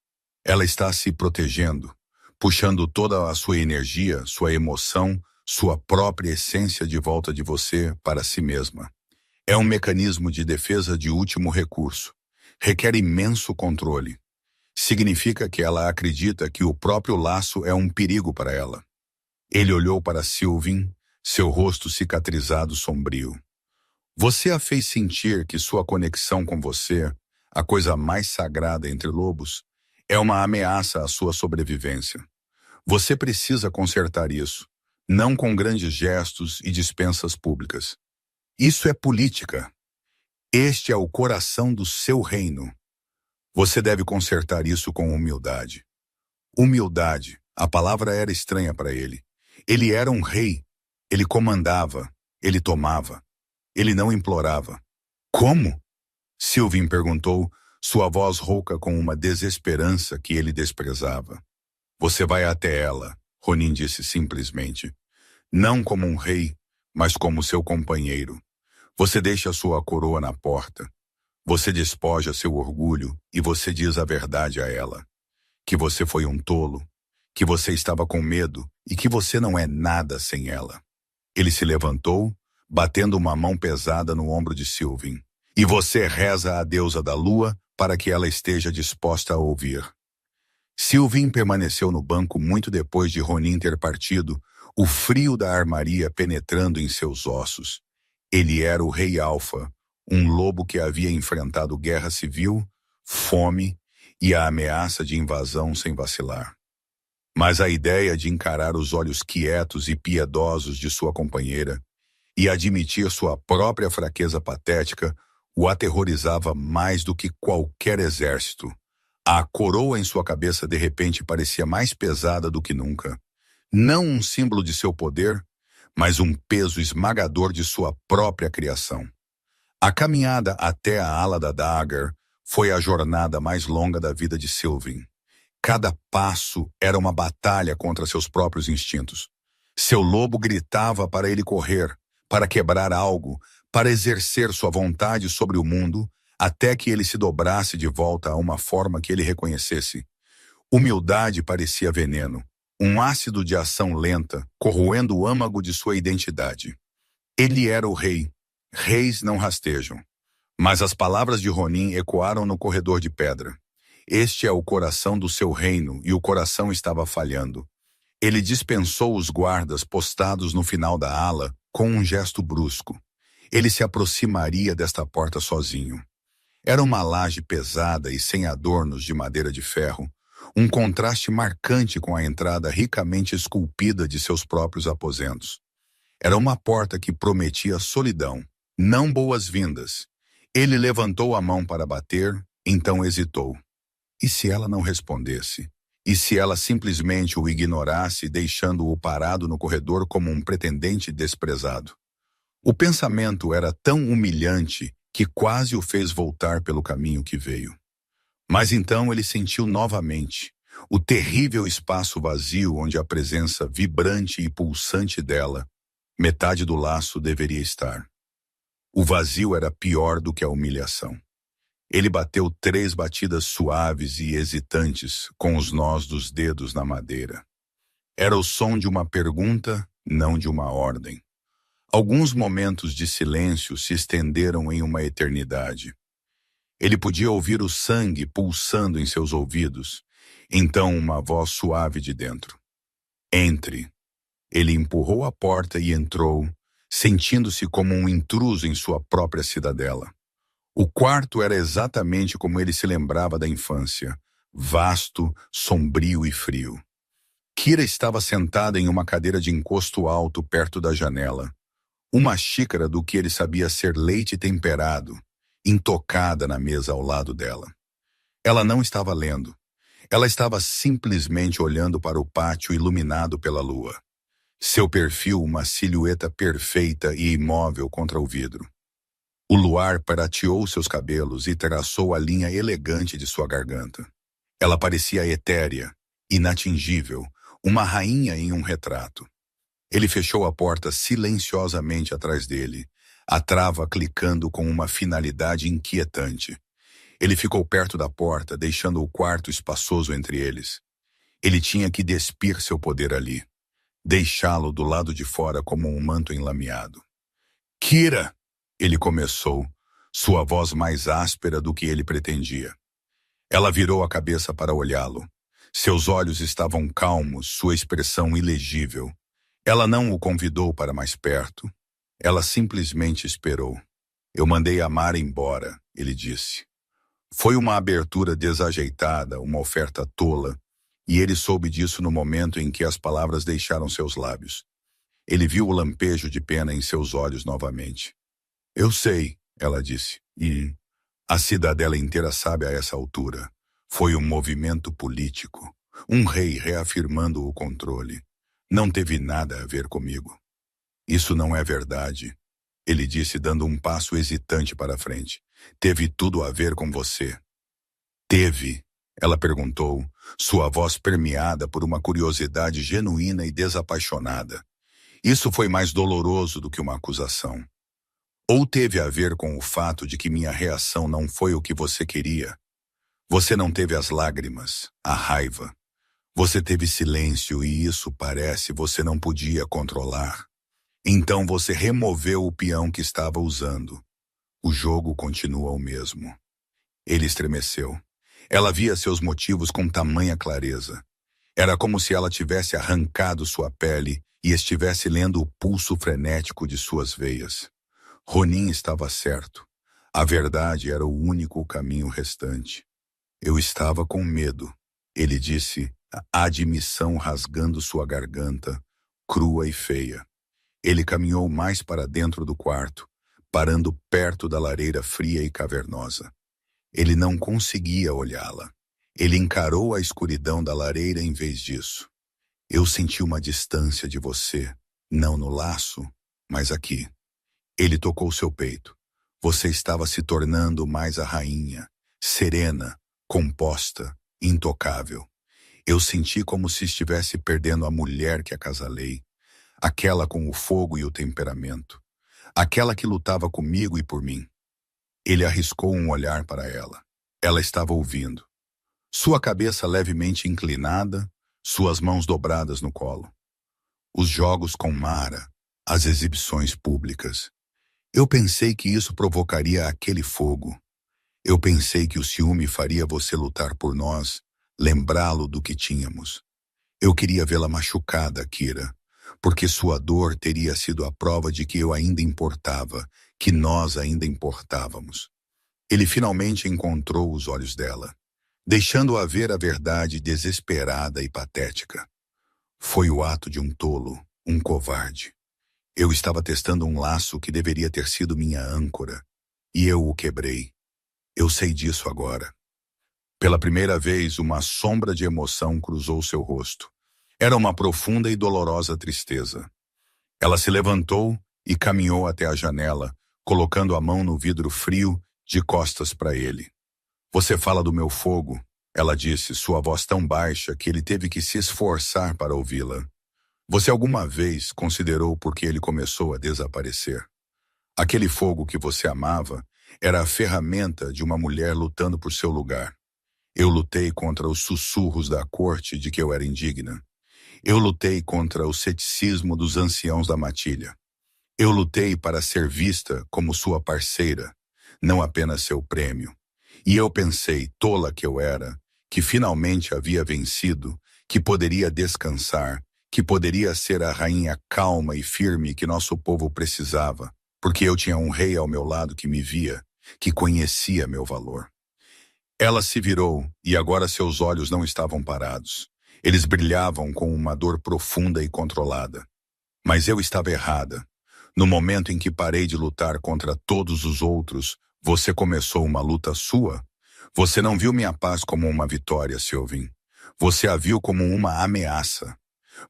Ela está se protegendo, puxando toda a sua energia, sua emoção, sua própria essência de volta de você para si mesma. É um mecanismo de defesa de último recurso. Requer imenso controle. Significa que ela acredita que o próprio laço é um perigo para ela. Ele olhou para Sylvain, seu rosto cicatrizado sombrio. Você a fez sentir que sua conexão com você, a coisa mais sagrada entre lobos, é uma ameaça à sua sobrevivência. Você precisa consertar isso, não com grandes gestos e dispensas públicas. Isso é política. Este é o coração do seu reino. Você deve consertar isso com humildade. Humildade, a palavra era estranha para ele. Ele era um rei. Ele comandava, ele tomava. Ele não implorava. Como? Sylvain perguntou, sua voz rouca com uma desesperança que ele desprezava. Você vai até ela, Ronin disse simplesmente. Não como um rei, mas como seu companheiro. Você deixa sua coroa na porta. Você despoja seu orgulho e você diz a verdade a ela. Que você foi um tolo, que você estava com medo e que você não é nada sem ela. Ele se levantou, batendo uma mão pesada no ombro de Sylvain. E você reza à deusa da lua para que ela esteja disposta a ouvir. Sylvain permaneceu no banco muito depois de Ronin ter partido, o frio da armaria penetrando em seus ossos. Ele era o Rei Alfa, um lobo que havia enfrentado guerra civil, fome e a ameaça de invasão sem vacilar. Mas a ideia de encarar os olhos quietos e piedosos de sua companheira e admitir sua própria fraqueza patética o aterrorizava mais do que qualquer exército. A coroa em sua cabeça de repente parecia mais pesada do que nunca. Não um símbolo de seu poder, mas um peso esmagador de sua própria criação. A caminhada até a ala da Dagger foi a jornada mais longa da vida de Sylvain. Cada passo era uma batalha contra seus próprios instintos. Seu lobo gritava para ele correr, para quebrar algo, para exercer sua vontade sobre o mundo, até que ele se dobrasse de volta a uma forma que ele reconhecesse. Humildade parecia veneno, um ácido de ação lenta, corroendo o âmago de sua identidade. Ele era o rei. Reis não rastejam. Mas as palavras de Ronin ecoaram no corredor de pedra. Este é o coração do seu reino, e o coração estava falhando. Ele dispensou os guardas postados no final da ala com um gesto brusco. Ele se aproximaria desta porta sozinho. Era uma laje pesada e sem adornos de madeira de ferro, um contraste marcante com a entrada ricamente esculpida de seus próprios aposentos. Era uma porta que prometia solidão, não boas-vindas. Ele levantou a mão para bater, então hesitou. E se ela não respondesse? E se ela simplesmente o ignorasse, deixando-o parado no corredor como um pretendente desprezado? O pensamento era tão humilhante que quase o fez voltar pelo caminho que veio. Mas então ele sentiu novamente o terrível espaço vazio onde a presença vibrante e pulsante dela, metade do laço, deveria estar. O vazio era pior do que a humilhação. Ele bateu 3 batidas suaves e hesitantes com os nós dos dedos na madeira. Era o som de uma pergunta, não de uma ordem. Alguns momentos de silêncio se estenderam em uma eternidade. Ele podia ouvir o sangue pulsando em seus ouvidos. Então uma voz suave de dentro. Entre. Ele empurrou a porta e entrou, sentindo-se como um intruso em sua própria cidadela. O quarto era exatamente como ele se lembrava da infância, vasto, sombrio e frio. Kira estava sentada em uma cadeira de encosto alto perto da janela. Uma xícara do que ele sabia ser leite temperado, intocada na mesa ao lado dela. Ela não estava lendo. Ela estava simplesmente olhando para o pátio iluminado pela lua. Seu perfil, uma silhueta perfeita e imóvel contra o vidro. O luar prateou seus cabelos e traçou a linha elegante de sua garganta. Ela parecia etérea, inatingível, uma rainha em um retrato. Ele fechou a porta silenciosamente atrás dele, a trava clicando com uma finalidade inquietante. Ele ficou perto da porta, deixando o quarto espaçoso entre eles. Ele tinha que despir seu poder ali, deixá-lo do lado de fora como um manto enlameado. Kira! Ele começou, sua voz mais áspera do que ele pretendia. Ela virou a cabeça para olhá-lo. Seus olhos estavam calmos, sua expressão ilegível. Ela não o convidou para mais perto. Ela simplesmente esperou. Eu mandei a Mara embora, ele disse. Foi uma abertura desajeitada, uma oferta tola, e ele soube disso no momento em que as palavras deixaram seus lábios. Ele viu o lampejo de pena em seus olhos novamente. Eu sei, ela disse, e a cidadela inteira sabe a essa altura. Foi um movimento político, um rei reafirmando o controle. Não teve nada a ver comigo. Isso não é verdade, ele disse dando um passo hesitante para frente. Teve tudo a ver com você. Teve? Ela perguntou, sua voz permeada por uma curiosidade genuína e desapaixonada. Isso foi mais doloroso do que uma acusação. Ou teve a ver com o fato de que minha reação não foi o que você queria? Você não teve as lágrimas, a raiva. Você teve silêncio e isso parece você não podia controlar. Então você removeu o peão que estava usando. O jogo continua o mesmo. Ele estremeceu. Ela via seus motivos com tamanha clareza. Era como se ela tivesse arrancado sua pele e estivesse lendo o pulso frenético de suas veias. Ronin estava certo. A verdade era o único caminho restante. Eu estava com medo, ele disse, a admissão rasgando sua garganta, crua e feia. Ele caminhou mais para dentro do quarto, parando perto da lareira fria e cavernosa. Ele não conseguia olhá-la. Ele encarou a escuridão da lareira em vez disso. Eu senti uma distância de você, não no laço, mas aqui. Ele tocou seu peito. Você estava se tornando mais a rainha, serena, composta, intocável. Eu senti como se estivesse perdendo a mulher que acasalei, aquela com o fogo e o temperamento, aquela que lutava comigo e por mim. Ele arriscou um olhar para ela. Ela estava ouvindo. Sua cabeça levemente inclinada, suas mãos dobradas no colo. Os jogos com Mara, as exibições públicas. Eu pensei que isso provocaria aquele fogo. Eu pensei que o ciúme faria você lutar por nós, lembrá-lo do que tínhamos. Eu queria vê-la machucada, Kira, porque sua dor teria sido a prova de que eu ainda importava, que nós ainda importávamos. Ele finalmente encontrou os olhos dela, deixando-a ver a verdade desesperada e patética. Foi o ato de um tolo, um covarde. Eu estava testando um laço que deveria ter sido minha âncora, e eu o quebrei. Eu sei disso agora. Pela primeira vez, uma sombra de emoção cruzou seu rosto. Era uma profunda e dolorosa tristeza. Ela se levantou e caminhou até a janela, colocando a mão no vidro frio, de costas para ele. Você fala do meu fogo, ela disse, sua voz tão baixa que ele teve que se esforçar para ouvi-la. Você alguma vez considerou por que ele começou a desaparecer? Aquele fogo que você amava era a ferramenta de uma mulher lutando por seu lugar. Eu lutei contra os sussurros da corte de que eu era indigna. Eu lutei contra o ceticismo dos anciãos da matilha. Eu lutei para ser vista como sua parceira, não apenas seu prêmio. E eu pensei, tola que eu era, que finalmente havia vencido, que poderia descansar, que poderia ser a rainha calma e firme que nosso povo precisava, porque eu tinha um rei ao meu lado que me via, que conhecia meu valor. Ela se virou e agora seus olhos não estavam parados. Eles brilhavam com uma dor profunda e controlada. Mas eu estava errada. No momento em que parei de lutar contra todos os outros, você começou uma luta sua? Você não viu minha paz como uma vitória, Sylvain. Você a viu como uma ameaça.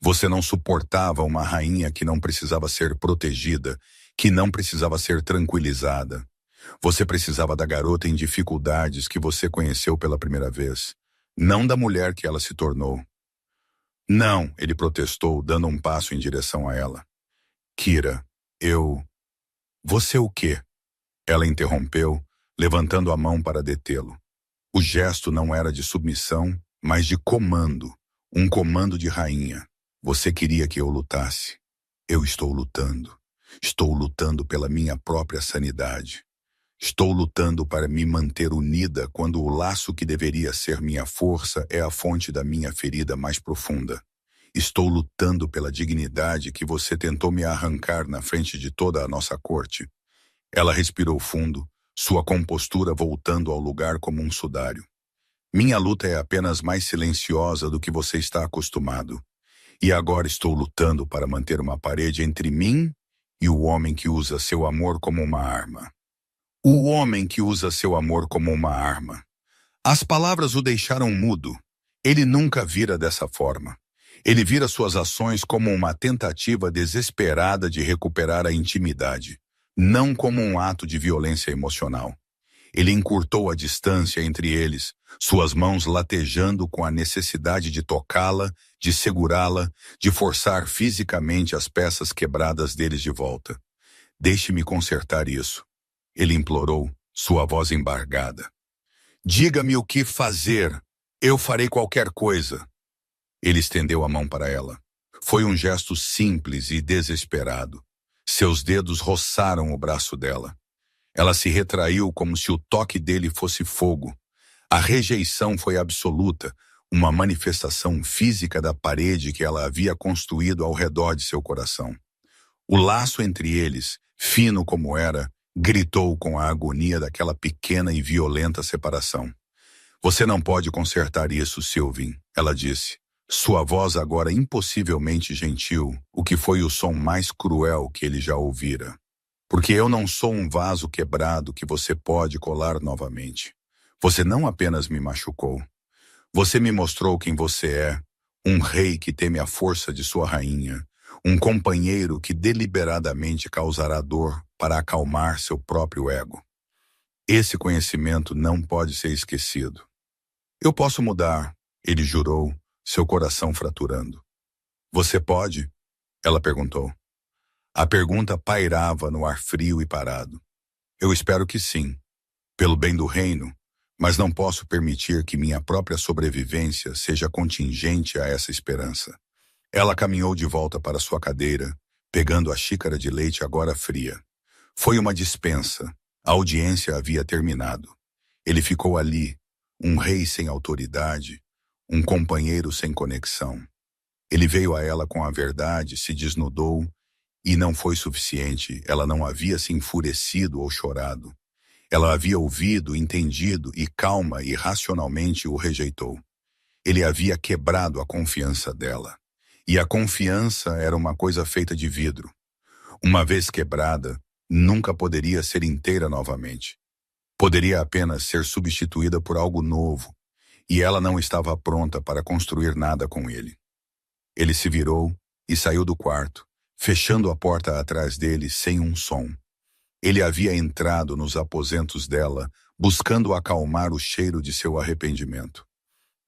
Você não suportava uma rainha que não precisava ser protegida, que não precisava ser tranquilizada. Você precisava da garota em dificuldades que você conheceu pela primeira vez, não da mulher que ela se tornou. Não, ele protestou, dando um passo em direção a ela. Kira, Você o quê? Ela interrompeu, levantando a mão para detê-lo. O gesto não era de submissão, mas de comando, um comando de rainha. Você queria que eu lutasse. Eu estou lutando. Estou lutando pela minha própria sanidade. Estou lutando para me manter unida quando o laço que deveria ser minha força é a fonte da minha ferida mais profunda. Estou lutando pela dignidade que você tentou me arrancar na frente de toda a nossa corte. Ela respirou fundo, sua compostura voltando ao lugar como um sudário. Minha luta é apenas mais silenciosa do que você está acostumado. E agora estou lutando para manter uma parede entre mim e o homem que usa seu amor como uma arma. O homem que usa seu amor como uma arma. As palavras o deixaram mudo. Ele nunca vira dessa forma. Ele vira suas ações como uma tentativa desesperada de recuperar a intimidade, não como um ato de violência emocional. Ele encurtou a distância entre eles, suas mãos latejando com a necessidade de tocá-la, de segurá-la, de forçar fisicamente as peças quebradas deles de volta. Deixe-me consertar isso, ele implorou, sua voz embargada. Diga-me o que fazer. Eu farei qualquer coisa. Ele estendeu a mão para ela. Foi um gesto simples e desesperado. Seus dedos roçaram o braço dela. Ela se retraiu como se o toque dele fosse fogo. A rejeição foi absoluta, uma manifestação física da parede que ela havia construído ao redor de seu coração. O laço entre eles, fino como era, gritou com a agonia daquela pequena e violenta separação. Você não pode consertar isso, Sylvain, ela disse. Sua voz agora impossivelmente gentil, o que foi o som mais cruel que ele já ouvira. Porque eu não sou um vaso quebrado que você pode colar novamente. Você não apenas me machucou. Você me mostrou quem você é, um rei que teme a força de sua rainha, um companheiro que deliberadamente causará dor para acalmar seu próprio ego. Esse conhecimento não pode ser esquecido. Eu posso mudar, ele jurou, seu coração fraturando. Você pode? Ela perguntou. A pergunta pairava no ar frio e parado. Eu espero que sim, pelo bem do reino, mas não posso permitir que minha própria sobrevivência seja contingente a essa esperança. Ela caminhou de volta para sua cadeira, pegando a xícara de leite agora fria. Foi uma dispensa. A audiência havia terminado. Ele ficou ali, um rei sem autoridade, um companheiro sem conexão. Ele veio a ela com a verdade, se desnudou, e não foi suficiente. Ela não havia se enfurecido ou chorado. Ela havia ouvido, entendido e calma e racionalmente o rejeitou. Ele havia quebrado a confiança dela. E a confiança era uma coisa feita de vidro. Uma vez quebrada, nunca poderia ser inteira novamente. Poderia apenas ser substituída por algo novo, e ela não estava pronta para construir nada com ele. Ele se virou e saiu do quarto, fechando a porta atrás dele sem um som. Ele havia entrado nos aposentos dela, buscando acalmar o cheiro de seu arrependimento.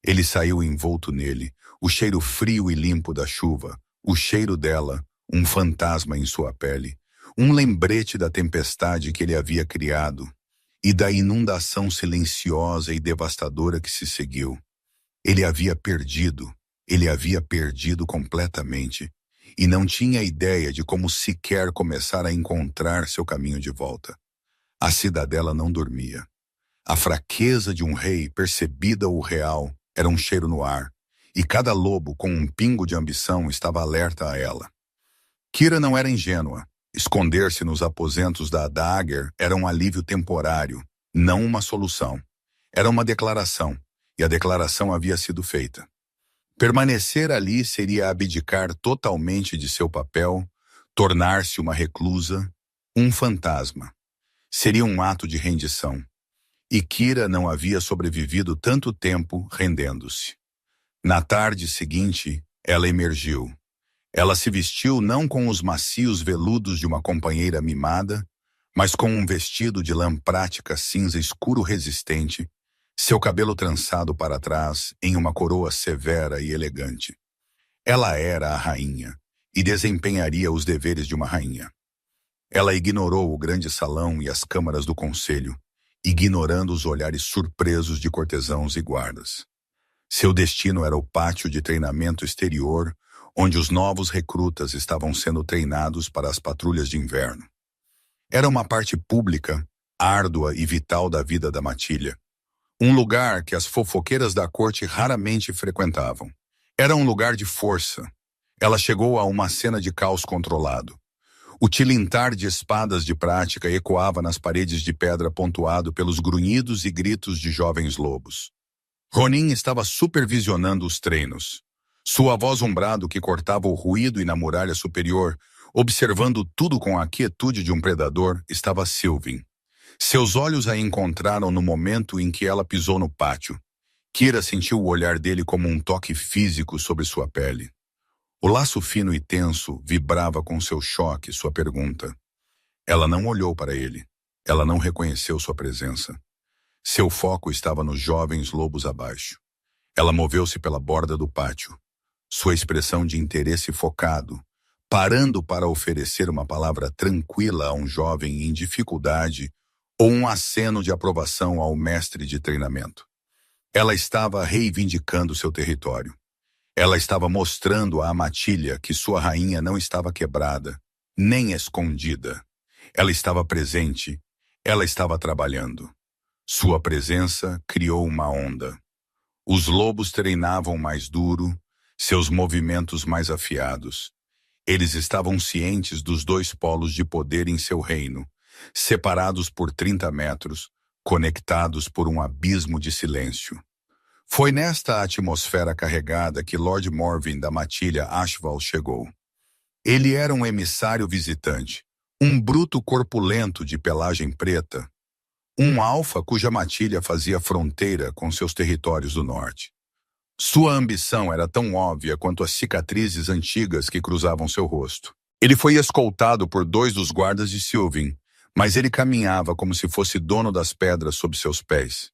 Ele saiu envolto nele, o cheiro frio e limpo da chuva, o cheiro dela, um fantasma em sua pele, um lembrete da tempestade que ele havia criado e da inundação silenciosa e devastadora que se seguiu. Ele havia perdido completamente e não tinha ideia de como sequer começar a encontrar seu caminho de volta. A cidadela não dormia. A fraqueza de um rei, percebida o real, era um cheiro no ar, e cada lobo com um pingo de ambição estava alerta a ela. Kira não era ingênua. Esconder-se nos aposentos da Dagger era um alívio temporário, não uma solução. Era uma declaração, e a declaração havia sido feita. Permanecer ali seria abdicar totalmente de seu papel, tornar-se uma reclusa, um fantasma. Seria um ato de rendição. E Kira não havia sobrevivido tanto tempo rendendo-se. Na tarde seguinte, ela emergiu. Ela se vestiu não com os macios veludos de uma companheira mimada, mas com um vestido de lã prática cinza escuro resistente, seu cabelo trançado para trás em uma coroa severa e elegante. Ela era a rainha e desempenharia os deveres de uma rainha. Ela ignorou o grande salão e as câmaras do conselho, ignorando os olhares surpresos de cortesãos e guardas. Seu destino era o pátio de treinamento exterior, onde os novos recrutas estavam sendo treinados para as patrulhas de inverno. Era uma parte pública, árdua e vital da vida da matilha. Um lugar que as fofoqueiras da corte raramente frequentavam. Era um lugar de força. Ela chegou a uma cena de caos controlado. O tilintar de espadas de prática ecoava nas paredes de pedra pontuado pelos grunhidos e gritos de jovens lobos. Ronin estava supervisionando os treinos. Sua voz umbrado que cortava o ruído e na muralha superior, observando tudo com a quietude de um predador, estava Sylvain. Seus olhos a encontraram no momento em que ela pisou no pátio. Kira sentiu o olhar dele como um toque físico sobre sua pele. O laço fino e tenso vibrava com seu choque, sua pergunta. Ela não olhou para ele. Ela não reconheceu sua presença. Seu foco estava nos jovens lobos abaixo. Ela moveu-se pela borda do pátio. Sua expressão de interesse focado, parando para oferecer uma palavra tranquila a um jovem em dificuldade ou um aceno de aprovação ao mestre de treinamento. Ela estava reivindicando seu território. Ela estava mostrando à matilha que sua rainha não estava quebrada, nem escondida. Ela estava presente, ela estava trabalhando. Sua presença criou uma onda. Os lobos treinavam mais duro, seus movimentos mais afiados. Eles estavam cientes dos dois polos de poder em seu reino, separados por 30 metros, conectados por um abismo de silêncio. Foi nesta atmosfera carregada que Lord Morven da matilha Ashval chegou. Ele era um emissário visitante, um bruto corpulento de pelagem preta, um alfa cuja matilha fazia fronteira com seus territórios do norte. Sua ambição era tão óbvia quanto as cicatrizes antigas que cruzavam seu rosto. Ele foi escoltado por 2 dos guardas de Sylvain, mas ele caminhava como se fosse dono das pedras sob seus pés.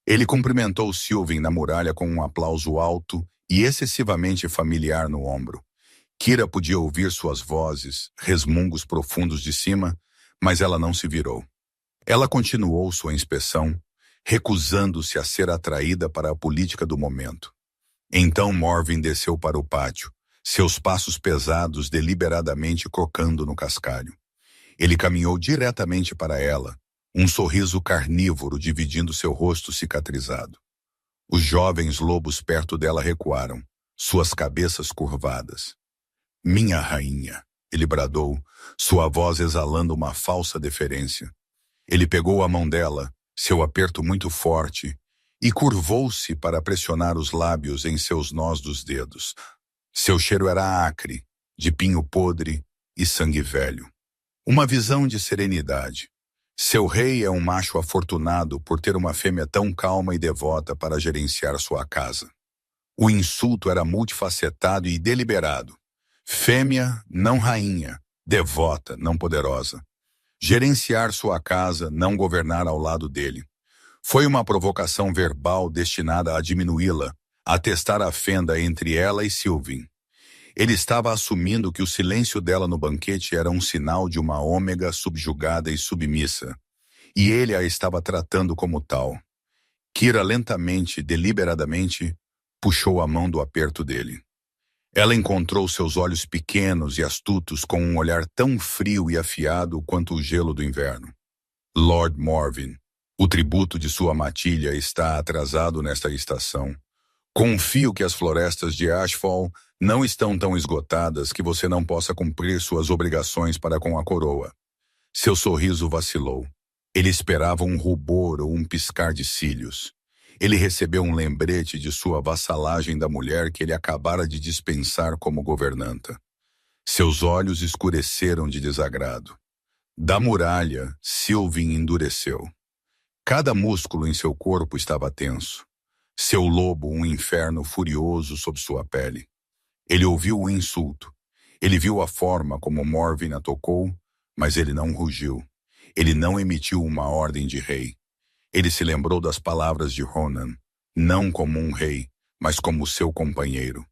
Ele cumprimentou Sylvain na muralha com um aplauso alto e excessivamente familiar no ombro. Kira podia ouvir suas vozes, resmungos profundos de cima, mas ela não se virou. Ela continuou sua inspeção, recusando-se a ser atraída para a política do momento. Então Morven desceu para o pátio, seus passos pesados deliberadamente crocando no cascalho. Ele caminhou diretamente para ela, um sorriso carnívoro dividindo seu rosto cicatrizado. Os jovens lobos perto dela recuaram, suas cabeças curvadas. "Minha rainha", ele bradou, sua voz exalando uma falsa deferência. Ele pegou a mão dela, seu aperto muito forte, e curvou-se para pressionar os lábios em seus nós dos dedos. Seu cheiro era acre, de pinho podre e sangue velho. Uma visão de serenidade. Seu rei é um macho afortunado por ter uma fêmea tão calma e devota para gerenciar sua casa. O insulto era multifacetado e deliberado. Fêmea, não rainha. Devota, não poderosa. Gerenciar sua casa, não governar ao lado dele. Foi uma provocação verbal destinada a diminuí-la, a testar a fenda entre ela e Sylvain. Ele estava assumindo que o silêncio dela no banquete era um sinal de uma ômega subjugada e submissa, e ele a estava tratando como tal. Kira lentamente, deliberadamente, puxou a mão do aperto dele. Ela encontrou seus olhos pequenos e astutos com um olhar tão frio e afiado quanto o gelo do inverno. "Lord Morven, o tributo de sua matilha está atrasado nesta estação. Confio que as florestas de Ashfall não estão tão esgotadas que você não possa cumprir suas obrigações para com a coroa." Seu sorriso vacilou. Ele esperava um rubor ou um piscar de cílios. Ele recebeu um lembrete de sua vassalagem da mulher que ele acabara de dispensar como governanta. Seus olhos escureceram de desagrado. Da muralha, Sylvain endureceu. Cada músculo em seu corpo estava tenso. Seu lobo, um inferno furioso sob sua pele. Ele ouviu o insulto. Ele viu a forma como Morven a tocou, mas ele não rugiu. Ele não emitiu uma ordem de rei. Ele se lembrou das palavras de Ronan, não como um rei, mas como seu companheiro.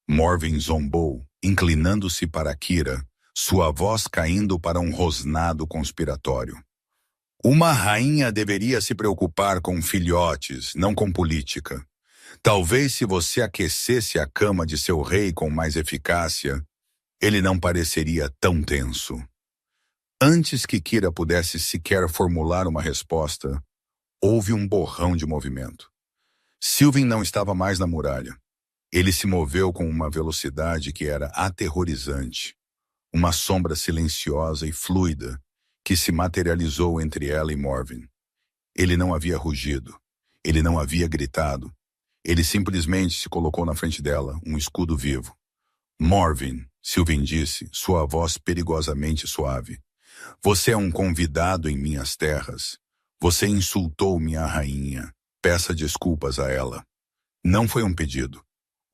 Morven zombou, inclinando-se para Kira, sua voz caindo para um rosnado conspiratório. "Uma rainha deveria se preocupar com filhotes, não com política. Talvez se você aquecesse a cama de seu rei com mais eficácia, ele não pareceria tão tenso." Antes que Kira pudesse sequer formular uma resposta, houve um borrão de movimento. Sylvain não estava mais na muralha. Ele se moveu com uma velocidade que era aterrorizante. Uma sombra silenciosa e fluida que se materializou entre ela e Morven. Ele não havia rugido. Ele não havia gritado. Ele simplesmente se colocou na frente dela, um escudo vivo. "Morven", Sylvain disse, sua voz perigosamente suave. "Você é um convidado em minhas terras. Você insultou minha rainha. Peça desculpas a ela." Não foi um pedido.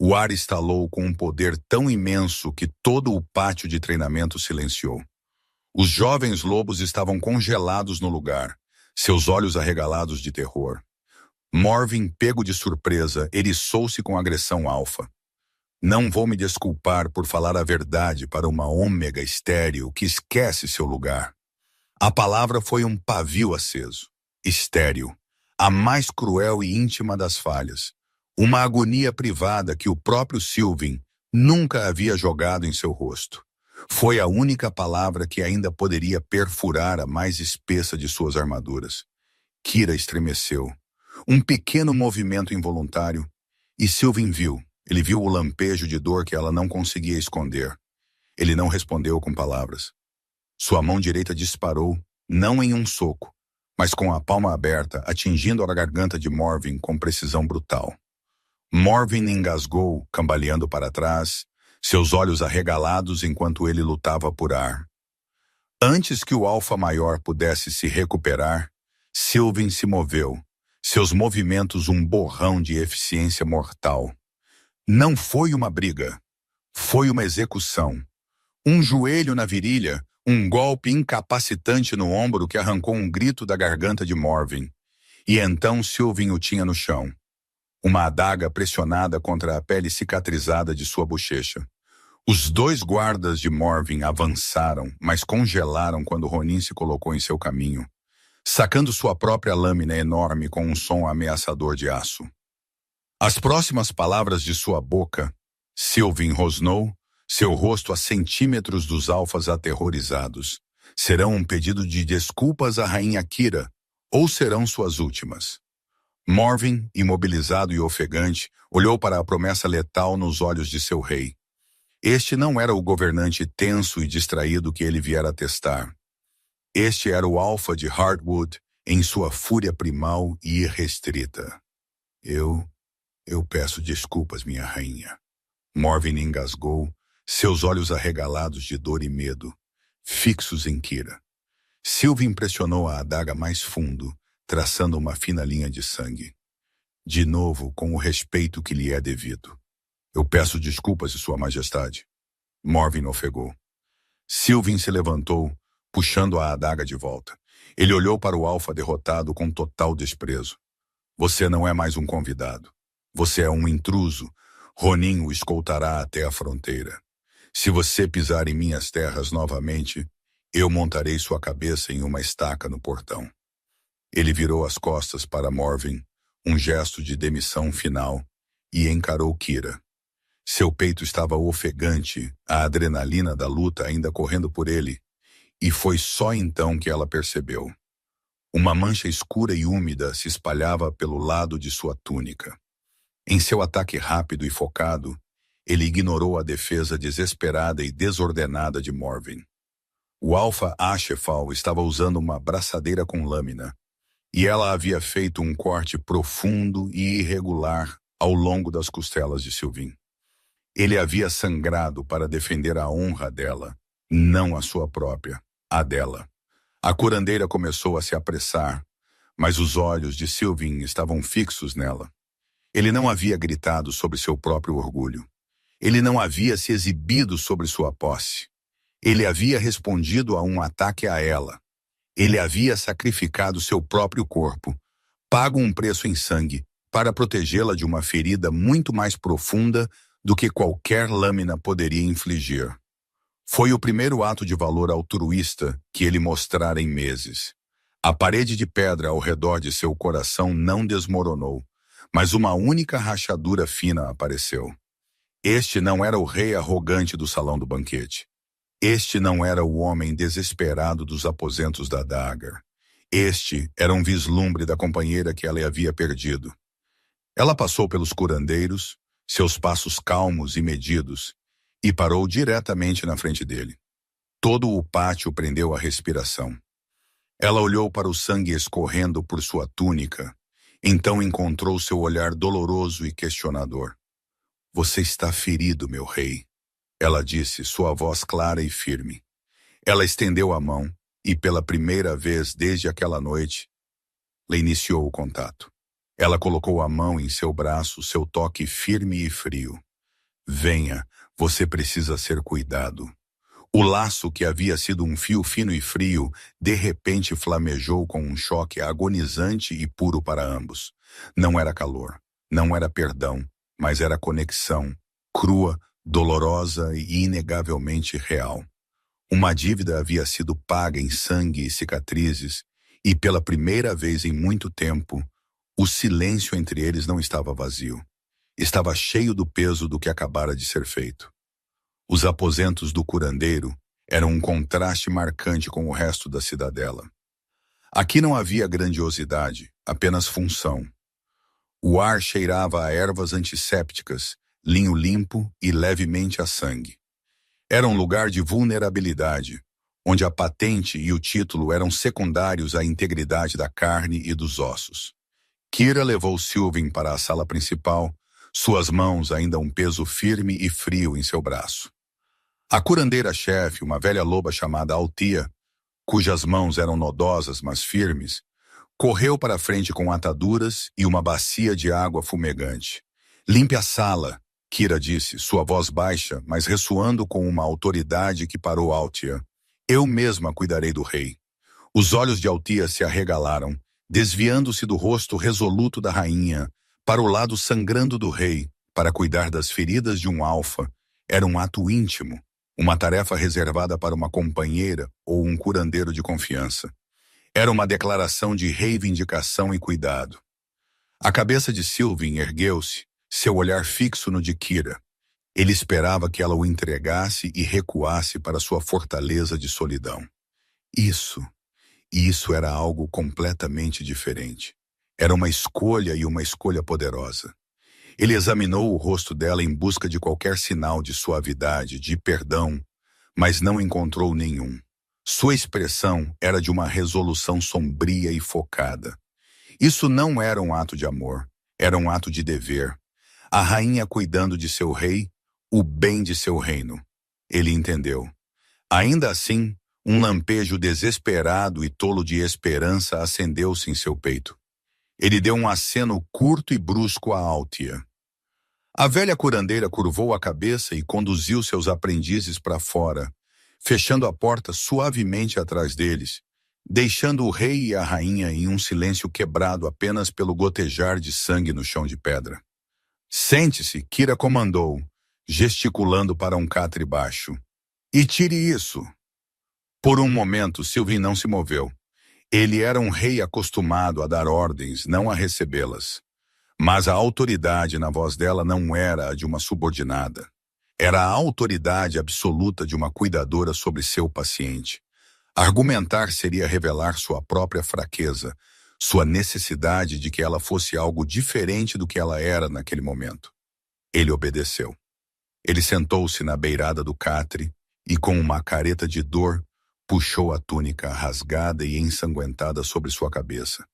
O ar estalou com um poder tão imenso que todo o pátio de treinamento silenciou. Os jovens lobos estavam congelados no lugar, seus olhos arregalados de terror. Morven, pego de surpresa, eriçou-se com agressão alfa. "Não vou me desculpar por falar a verdade para uma ômega estéril que esquece seu lugar." A palavra foi um pavio aceso. Estéril. A mais cruel e íntima das falhas. Uma agonia privada que o próprio Sylvain nunca havia jogado em seu rosto. Foi a única palavra que ainda poderia perfurar a mais espessa de suas armaduras. Kira estremeceu. Um pequeno movimento involuntário, E Sylvain viu. Ele viu o lampejo de dor que ela não conseguia esconder. Ele não respondeu com palavras. Sua mão direita disparou, não em um soco, mas com a palma aberta, atingindo a garganta de Morven com precisão brutal. Morven engasgou, cambaleando para trás, seus olhos arregalados enquanto ele lutava por ar. Antes que o Alfa Maior pudesse se recuperar, Sylvain se moveu, seus movimentos um borrão de eficiência mortal. Não foi uma briga, foi uma execução. Um joelho na virilha, um golpe incapacitante no ombro que arrancou um grito da garganta de Morven. E então Sylvain o tinha no chão. Uma adaga pressionada contra a pele cicatrizada de sua bochecha. Os dois guardas de Morven avançaram, mas congelaram quando Ronin se colocou em seu caminho, sacando sua própria lâmina enorme com um som ameaçador de aço. As próximas palavras de sua boca, Sylvain rosnou, seu rosto a centímetros dos alfas aterrorizados, serão um pedido de desculpas à rainha Kyra, ou serão suas últimas. Morven, imobilizado e ofegante, olhou para a promessa letal nos olhos de seu rei. Este não era o governante tenso e distraído que ele viera testar. Este era o Alfa de Heartwood em sua fúria primal e irrestrita. Eu peço desculpas, minha rainha. Morven engasgou, seus olhos arregalados de dor e medo, fixos em Kyra. Sylvain pressionou a adaga mais fundo, traçando uma fina linha de sangue. De novo, com o respeito que lhe é devido. Eu peço desculpas, Sua Majestade. Morven ofegou. Sylvain se levantou, puxando a adaga de volta. Ele olhou para o Alfa derrotado com total desprezo. Você não é mais um convidado. Você é um intruso. Ronin o escoltará até a fronteira. Se você pisar em minhas terras novamente, eu montarei sua cabeça em uma estaca no portão. Ele virou as costas para Morven, um gesto de demissão final, e encarou Kyra. Seu peito estava ofegante, a adrenalina da luta ainda correndo por ele, e foi só então que ela percebeu. Uma mancha escura e úmida se espalhava pelo lado de sua túnica. Em seu ataque rápido e focado, ele ignorou a defesa desesperada e desordenada de Morven. O Alfa Ashefal estava usando uma braçadeira com lâmina, e ela havia feito um corte profundo e irregular ao longo das costelas de Sylvain. Ele havia sangrado para defender a honra dela, não a sua própria, a dela. A curandeira começou a se apressar, mas os olhos de Sylvain estavam fixos nela. Ele não havia gritado sobre seu próprio orgulho. Ele não havia se exibido sobre sua posse. Ele havia respondido a um ataque a ela. Ele havia sacrificado seu próprio corpo, pago um preço em sangue, para protegê-la de uma ferida muito mais profunda do que qualquer lâmina poderia infligir. Foi o primeiro ato de valor altruísta que ele mostrara em meses. A parede de pedra ao redor de seu coração não desmoronou, mas uma única rachadura fina apareceu. Este não era o rei arrogante do salão do banquete. Este não era o homem desesperado dos aposentos da Dagger. Este era um vislumbre da companheira que ela havia perdido. Ela passou pelos curandeiros, seus passos calmos e medidos, e parou diretamente na frente dele. Todo o pátio prendeu a respiração. Ela olhou para o sangue escorrendo por sua túnica, então encontrou seu olhar doloroso e questionador. Você está ferido, meu rei, ela disse, sua voz clara e firme. Ela estendeu a mão e, pela primeira vez desde aquela noite, ela iniciou o contato. Ela colocou a mão em seu braço, seu toque firme e frio. Venha, você precisa ser cuidado. O laço que havia sido um fio fino e frio, de repente flamejou com um choque agonizante e puro para ambos. Não era calor, não era perdão, mas era conexão, crua, dolorosa e inegavelmente real. Uma dívida havia sido paga em sangue e cicatrizes, e pela primeira vez em muito tempo, o silêncio entre eles não estava vazio. Estava cheio do peso do que acabara de ser feito. Os aposentos do curandeiro eram um contraste marcante com o resto da cidadela. Aqui não havia grandiosidade, apenas função. O ar cheirava a ervas antissépticas, linho limpo e levemente a sangue. Era um lugar de vulnerabilidade, onde a patente e o título eram secundários à integridade da carne e dos ossos. Kira levou Sylvain para a sala principal, suas mãos ainda um peso firme e frio em seu braço. A curandeira-chefe, uma velha loba chamada Altia, cujas mãos eram nodosas mas firmes, correu para a frente com ataduras e uma bacia de água fumegante. "Limpe a sala", Kira disse, sua voz baixa, mas ressoando com uma autoridade que parou Altia. "Eu mesma cuidarei do rei." Os olhos de Altia se arregalaram, desviando-se do rosto resoluto da rainha, para o lado sangrando do rei, para cuidar das feridas de um alfa. Era um ato íntimo, uma tarefa reservada para uma companheira ou um curandeiro de confiança. Era uma declaração de reivindicação e cuidado. A cabeça de Sylvain ergueu-se, seu olhar fixo no de Kira. Ele esperava que ela o entregasse e recuasse para sua fortaleza de solidão. Isso era algo completamente diferente. Era uma escolha e uma escolha poderosa. Ele examinou o rosto dela em busca de qualquer sinal de suavidade, de perdão, mas não encontrou nenhum. Sua expressão era de uma resolução sombria e focada. Isso não era um ato de amor, era um ato de dever. A rainha cuidando de seu rei, o bem de seu reino. Ele entendeu. Ainda assim, um lampejo desesperado e tolo de esperança acendeu-se em seu peito. Ele deu um aceno curto e brusco a Altia. A velha curandeira curvou a cabeça e conduziu seus aprendizes para fora, fechando a porta suavemente atrás deles, deixando o rei e a rainha em um silêncio quebrado apenas pelo gotejar de sangue no chão de pedra. "Sente-se", Kira comandou, gesticulando para um catre baixo. "E tire isso." Por um momento, Sylvain não se moveu. Ele era um rei acostumado a dar ordens, não a recebê-las. Mas a autoridade na voz dela não era a de uma subordinada. Era a autoridade absoluta de uma cuidadora sobre seu paciente. Argumentar seria revelar sua própria fraqueza, sua necessidade de que ela fosse algo diferente do que ela era naquele momento. Ele obedeceu. Ele sentou-se na beirada do catre e, com uma careta de dor, puxou a túnica rasgada e ensanguentada sobre sua cabeça.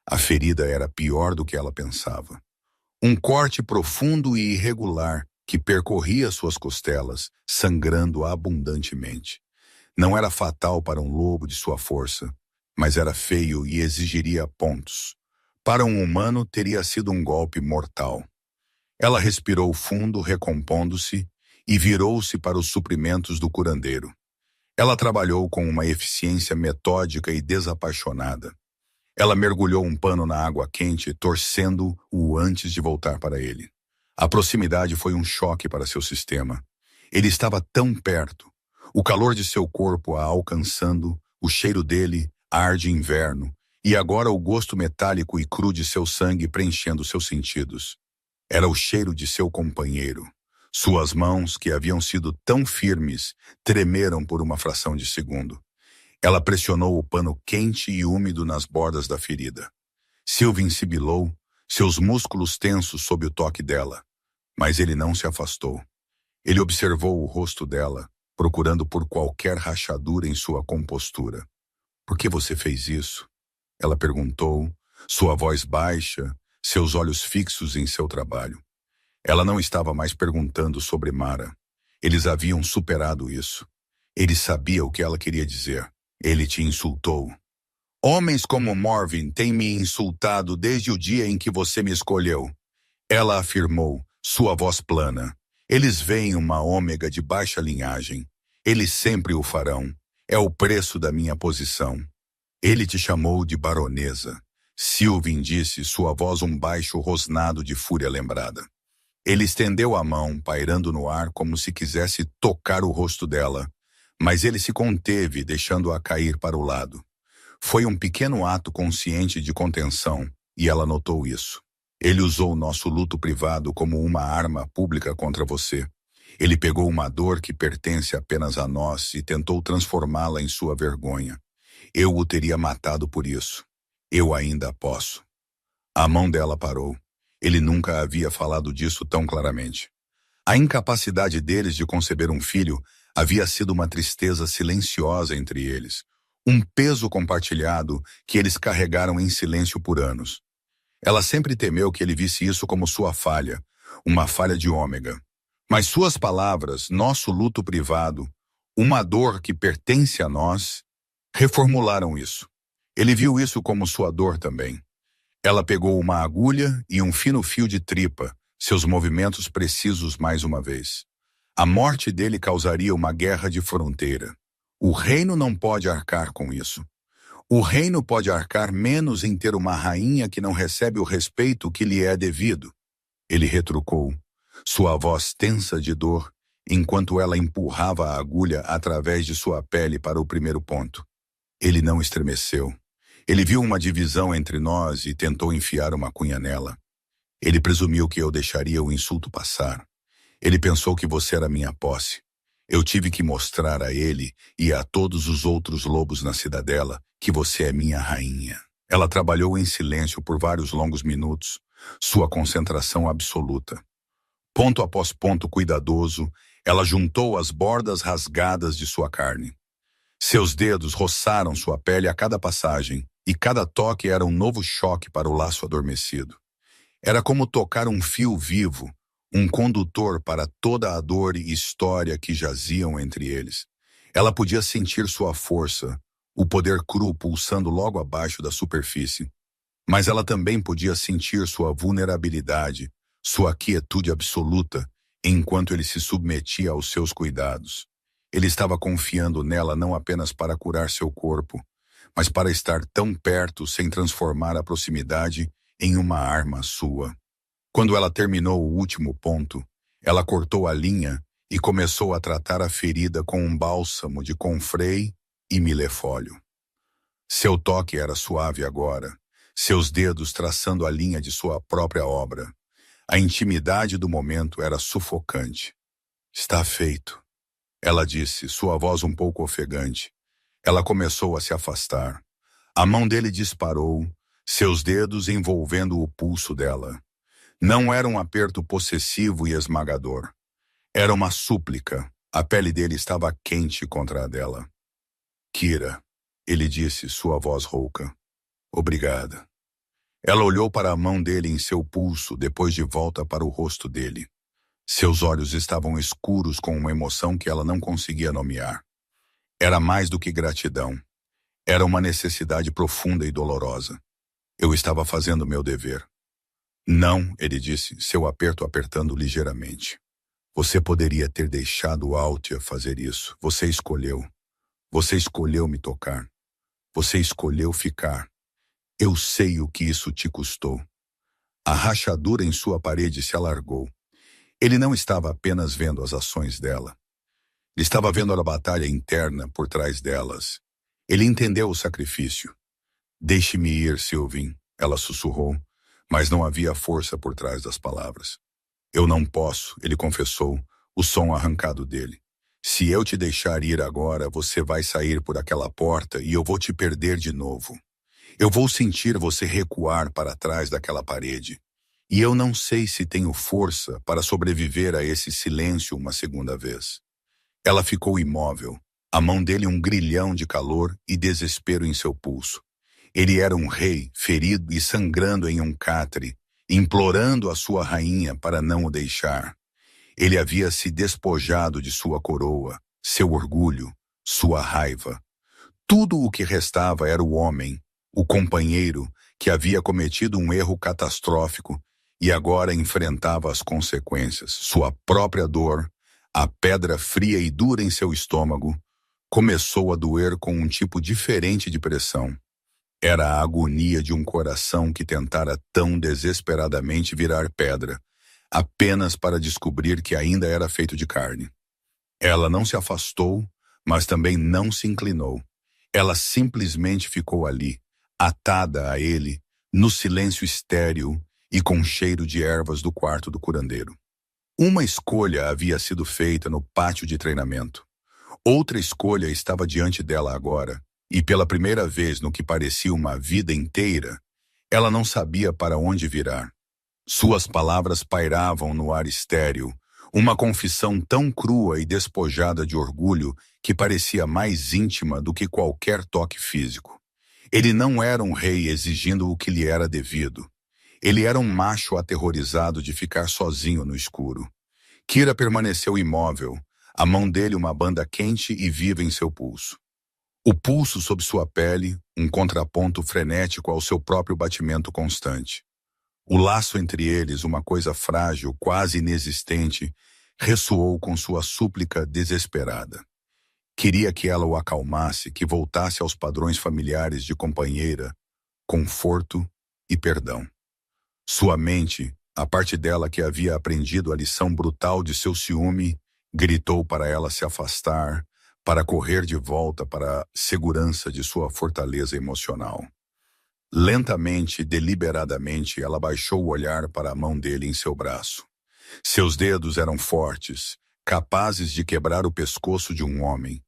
A ferida era pior do que ela pensava. Um corte profundo e irregular que percorria suas costelas, sangrando abundantemente. Não era fatal para um lobo de sua força, mas era feio e exigiria pontos. Para um humano, teria sido um golpe mortal. Ela respirou fundo, recompondo-se, e virou-se para os suprimentos do curandeiro. Ela trabalhou com uma eficiência metódica e desapaixonada. Ela mergulhou um pano na água quente, torcendo-o antes de voltar para ele. A proximidade foi um choque para seu sistema. Ele estava tão perto. O calor de seu corpo a alcançando, o cheiro dele, ar de inverno, e agora o gosto metálico e cru de seu sangue preenchendo seus sentidos. Era o cheiro de seu companheiro. Suas mãos, que haviam sido tão firmes, tremeram por uma fração de segundo. Ela pressionou o pano quente e úmido nas bordas da ferida. Sylvain sibilou, seus músculos tensos sob o toque dela, mas ele não se afastou. Ele observou o rosto dela, procurando por qualquer rachadura em sua compostura. "Por que você fez isso?" Ela perguntou, sua voz baixa, seus olhos fixos em seu trabalho. Ela não estava mais perguntando sobre Mara. Eles haviam superado isso. Ele sabia o que ela queria dizer. "Ele te insultou." "Homens como Morven têm me insultado desde o dia em que você me escolheu." Ela afirmou, sua voz plana. "Eles veem uma ômega de baixa linhagem. Eles sempre o farão. É o preço da minha posição." "Ele te chamou de baronesa." Sylvain disse, sua voz um baixo rosnado de fúria lembrada. Ele estendeu a mão, pairando no ar como se quisesse tocar o rosto dela, mas ele se conteve, deixando-a cair para o lado. Foi um pequeno ato consciente de contenção, e ela notou isso. "Ele usou nosso luto privado como uma arma pública contra você. Ele pegou uma dor que pertence apenas a nós e tentou transformá-la em sua vergonha. Eu o teria matado por isso. Eu ainda posso." A mão dela parou. Ele nunca havia falado disso tão claramente. A incapacidade deles de conceber um filho havia sido uma tristeza silenciosa entre eles, um peso compartilhado que eles carregaram em silêncio por anos. Ela sempre temeu que ele visse isso como sua falha, uma falha de ômega. Mas suas palavras, nosso luto privado, uma dor que pertence a nós, reformularam isso. Ele viu isso como sua dor também. Ela pegou uma agulha e um fino fio de tripa, seus movimentos precisos mais uma vez. A morte dele causaria uma guerra de fronteira. O reino não pode arcar com isso. O reino pode arcar menos em ter uma rainha que não recebe o respeito que lhe é devido. Ele retrucou, sua voz tensa de dor, enquanto ela empurrava a agulha através de sua pele para o primeiro ponto. Ele não estremeceu. Ele viu uma divisão entre nós e tentou enfiar uma cunha nela. Ele presumiu que eu deixaria o insulto passar. Ele pensou que você era minha posse. Eu tive que mostrar a ele e a todos os outros lobos na cidadela que você é minha rainha. Ela trabalhou em silêncio por vários longos minutos, sua concentração absoluta. Ponto após ponto cuidadoso, ela juntou as bordas rasgadas de sua carne. Seus dedos roçaram sua pele a cada passagem, e cada toque era um novo choque para o laço adormecido. Era como tocar um fio vivo, um condutor para toda a dor e história que jaziam entre eles. Ela podia sentir sua força, o poder cru pulsando logo abaixo da superfície. Mas ela também podia sentir sua vulnerabilidade, sua quietude absoluta, enquanto ele se submetia aos seus cuidados. Ele estava confiando nela não apenas para curar seu corpo, mas para estar tão perto sem transformar a proximidade em uma arma sua. Quando ela terminou o último ponto, ela cortou a linha e começou a tratar a ferida com um bálsamo de confrei e milefólio. Seu toque era suave agora, seus dedos traçando a linha de sua própria obra. A intimidade do momento era sufocante. Está feito, ela disse, sua voz um pouco ofegante. Ela começou a se afastar. A mão dele disparou, seus dedos envolvendo o pulso dela. Não era um aperto possessivo e esmagador. Era uma súplica. A pele dele estava quente contra a dela. Kira, ele disse, sua voz rouca. Obrigada. Ela olhou para a mão dele em seu pulso, depois de volta para o rosto dele. Seus olhos estavam escuros com uma emoção que ela não conseguia nomear. Era mais do que gratidão. Era uma necessidade profunda e dolorosa. Eu estava fazendo meu dever. Não, ele disse, seu aperto apertando ligeiramente. Você poderia ter deixado Altia fazer isso. Você escolheu. Você escolheu me tocar. Você escolheu ficar. Eu sei o que isso te custou. A rachadura em sua parede se alargou. Ele não estava apenas vendo as ações dela. Ele estava vendo a batalha interna por trás delas. Ele entendeu o sacrifício. Deixe-me ir, Sylvain, ela sussurrou, mas não havia força por trás das palavras. Eu não posso, ele confessou, o som arrancado dele. Se eu te deixar ir agora, você vai sair por aquela porta e eu vou te perder de novo. Eu vou sentir você recuar para trás daquela parede. E eu não sei se tenho força para sobreviver a esse silêncio uma segunda vez. Ela ficou imóvel, a mão dele um grilhão de calor e desespero em seu pulso. Ele era um rei, ferido e sangrando em um catre, implorando a sua rainha para não o deixar. Ele havia se despojado de sua coroa, seu orgulho, sua raiva. Tudo o que restava era o homem, o companheiro, que havia cometido um erro catastrófico e agora enfrentava as consequências, sua própria dor. A pedra fria e dura em seu estômago começou a doer com um tipo diferente de pressão. Era a agonia de um coração que tentara tão desesperadamente virar pedra, apenas para descobrir que ainda era feito de carne. Ela não se afastou, mas também não se inclinou. Ela simplesmente ficou ali, atada a ele, no silêncio estéril e com cheiro de ervas do quarto do curandeiro. Uma escolha havia sido feita no pátio de treinamento. Outra escolha estava diante dela agora, e pela primeira vez no que parecia uma vida inteira, ela não sabia para onde virar. Suas palavras pairavam no ar estéril, uma confissão tão crua e despojada de orgulho que parecia mais íntima do que qualquer toque físico. Ele não era um rei exigindo o que lhe era devido. Ele era um macho aterrorizado de ficar sozinho no escuro. Kira permaneceu imóvel, a mão dele uma banda quente e viva em seu pulso. O pulso sob sua pele, um contraponto frenético ao seu próprio batimento constante. O laço entre eles, uma coisa frágil, quase inexistente, ressoou com sua súplica desesperada. Queria que ela o acalmasse, que voltasse aos padrões familiares de companheira, conforto e perdão. Sua mente, a parte dela que havia aprendido a lição brutal de seu ciúme, gritou para ela se afastar, para correr de volta para a segurança de sua fortaleza emocional. Lentamente, deliberadamente, ela baixou o olhar para a mão dele em seu braço. Seus dedos eram fortes, capazes de quebrar o pescoço de um homem,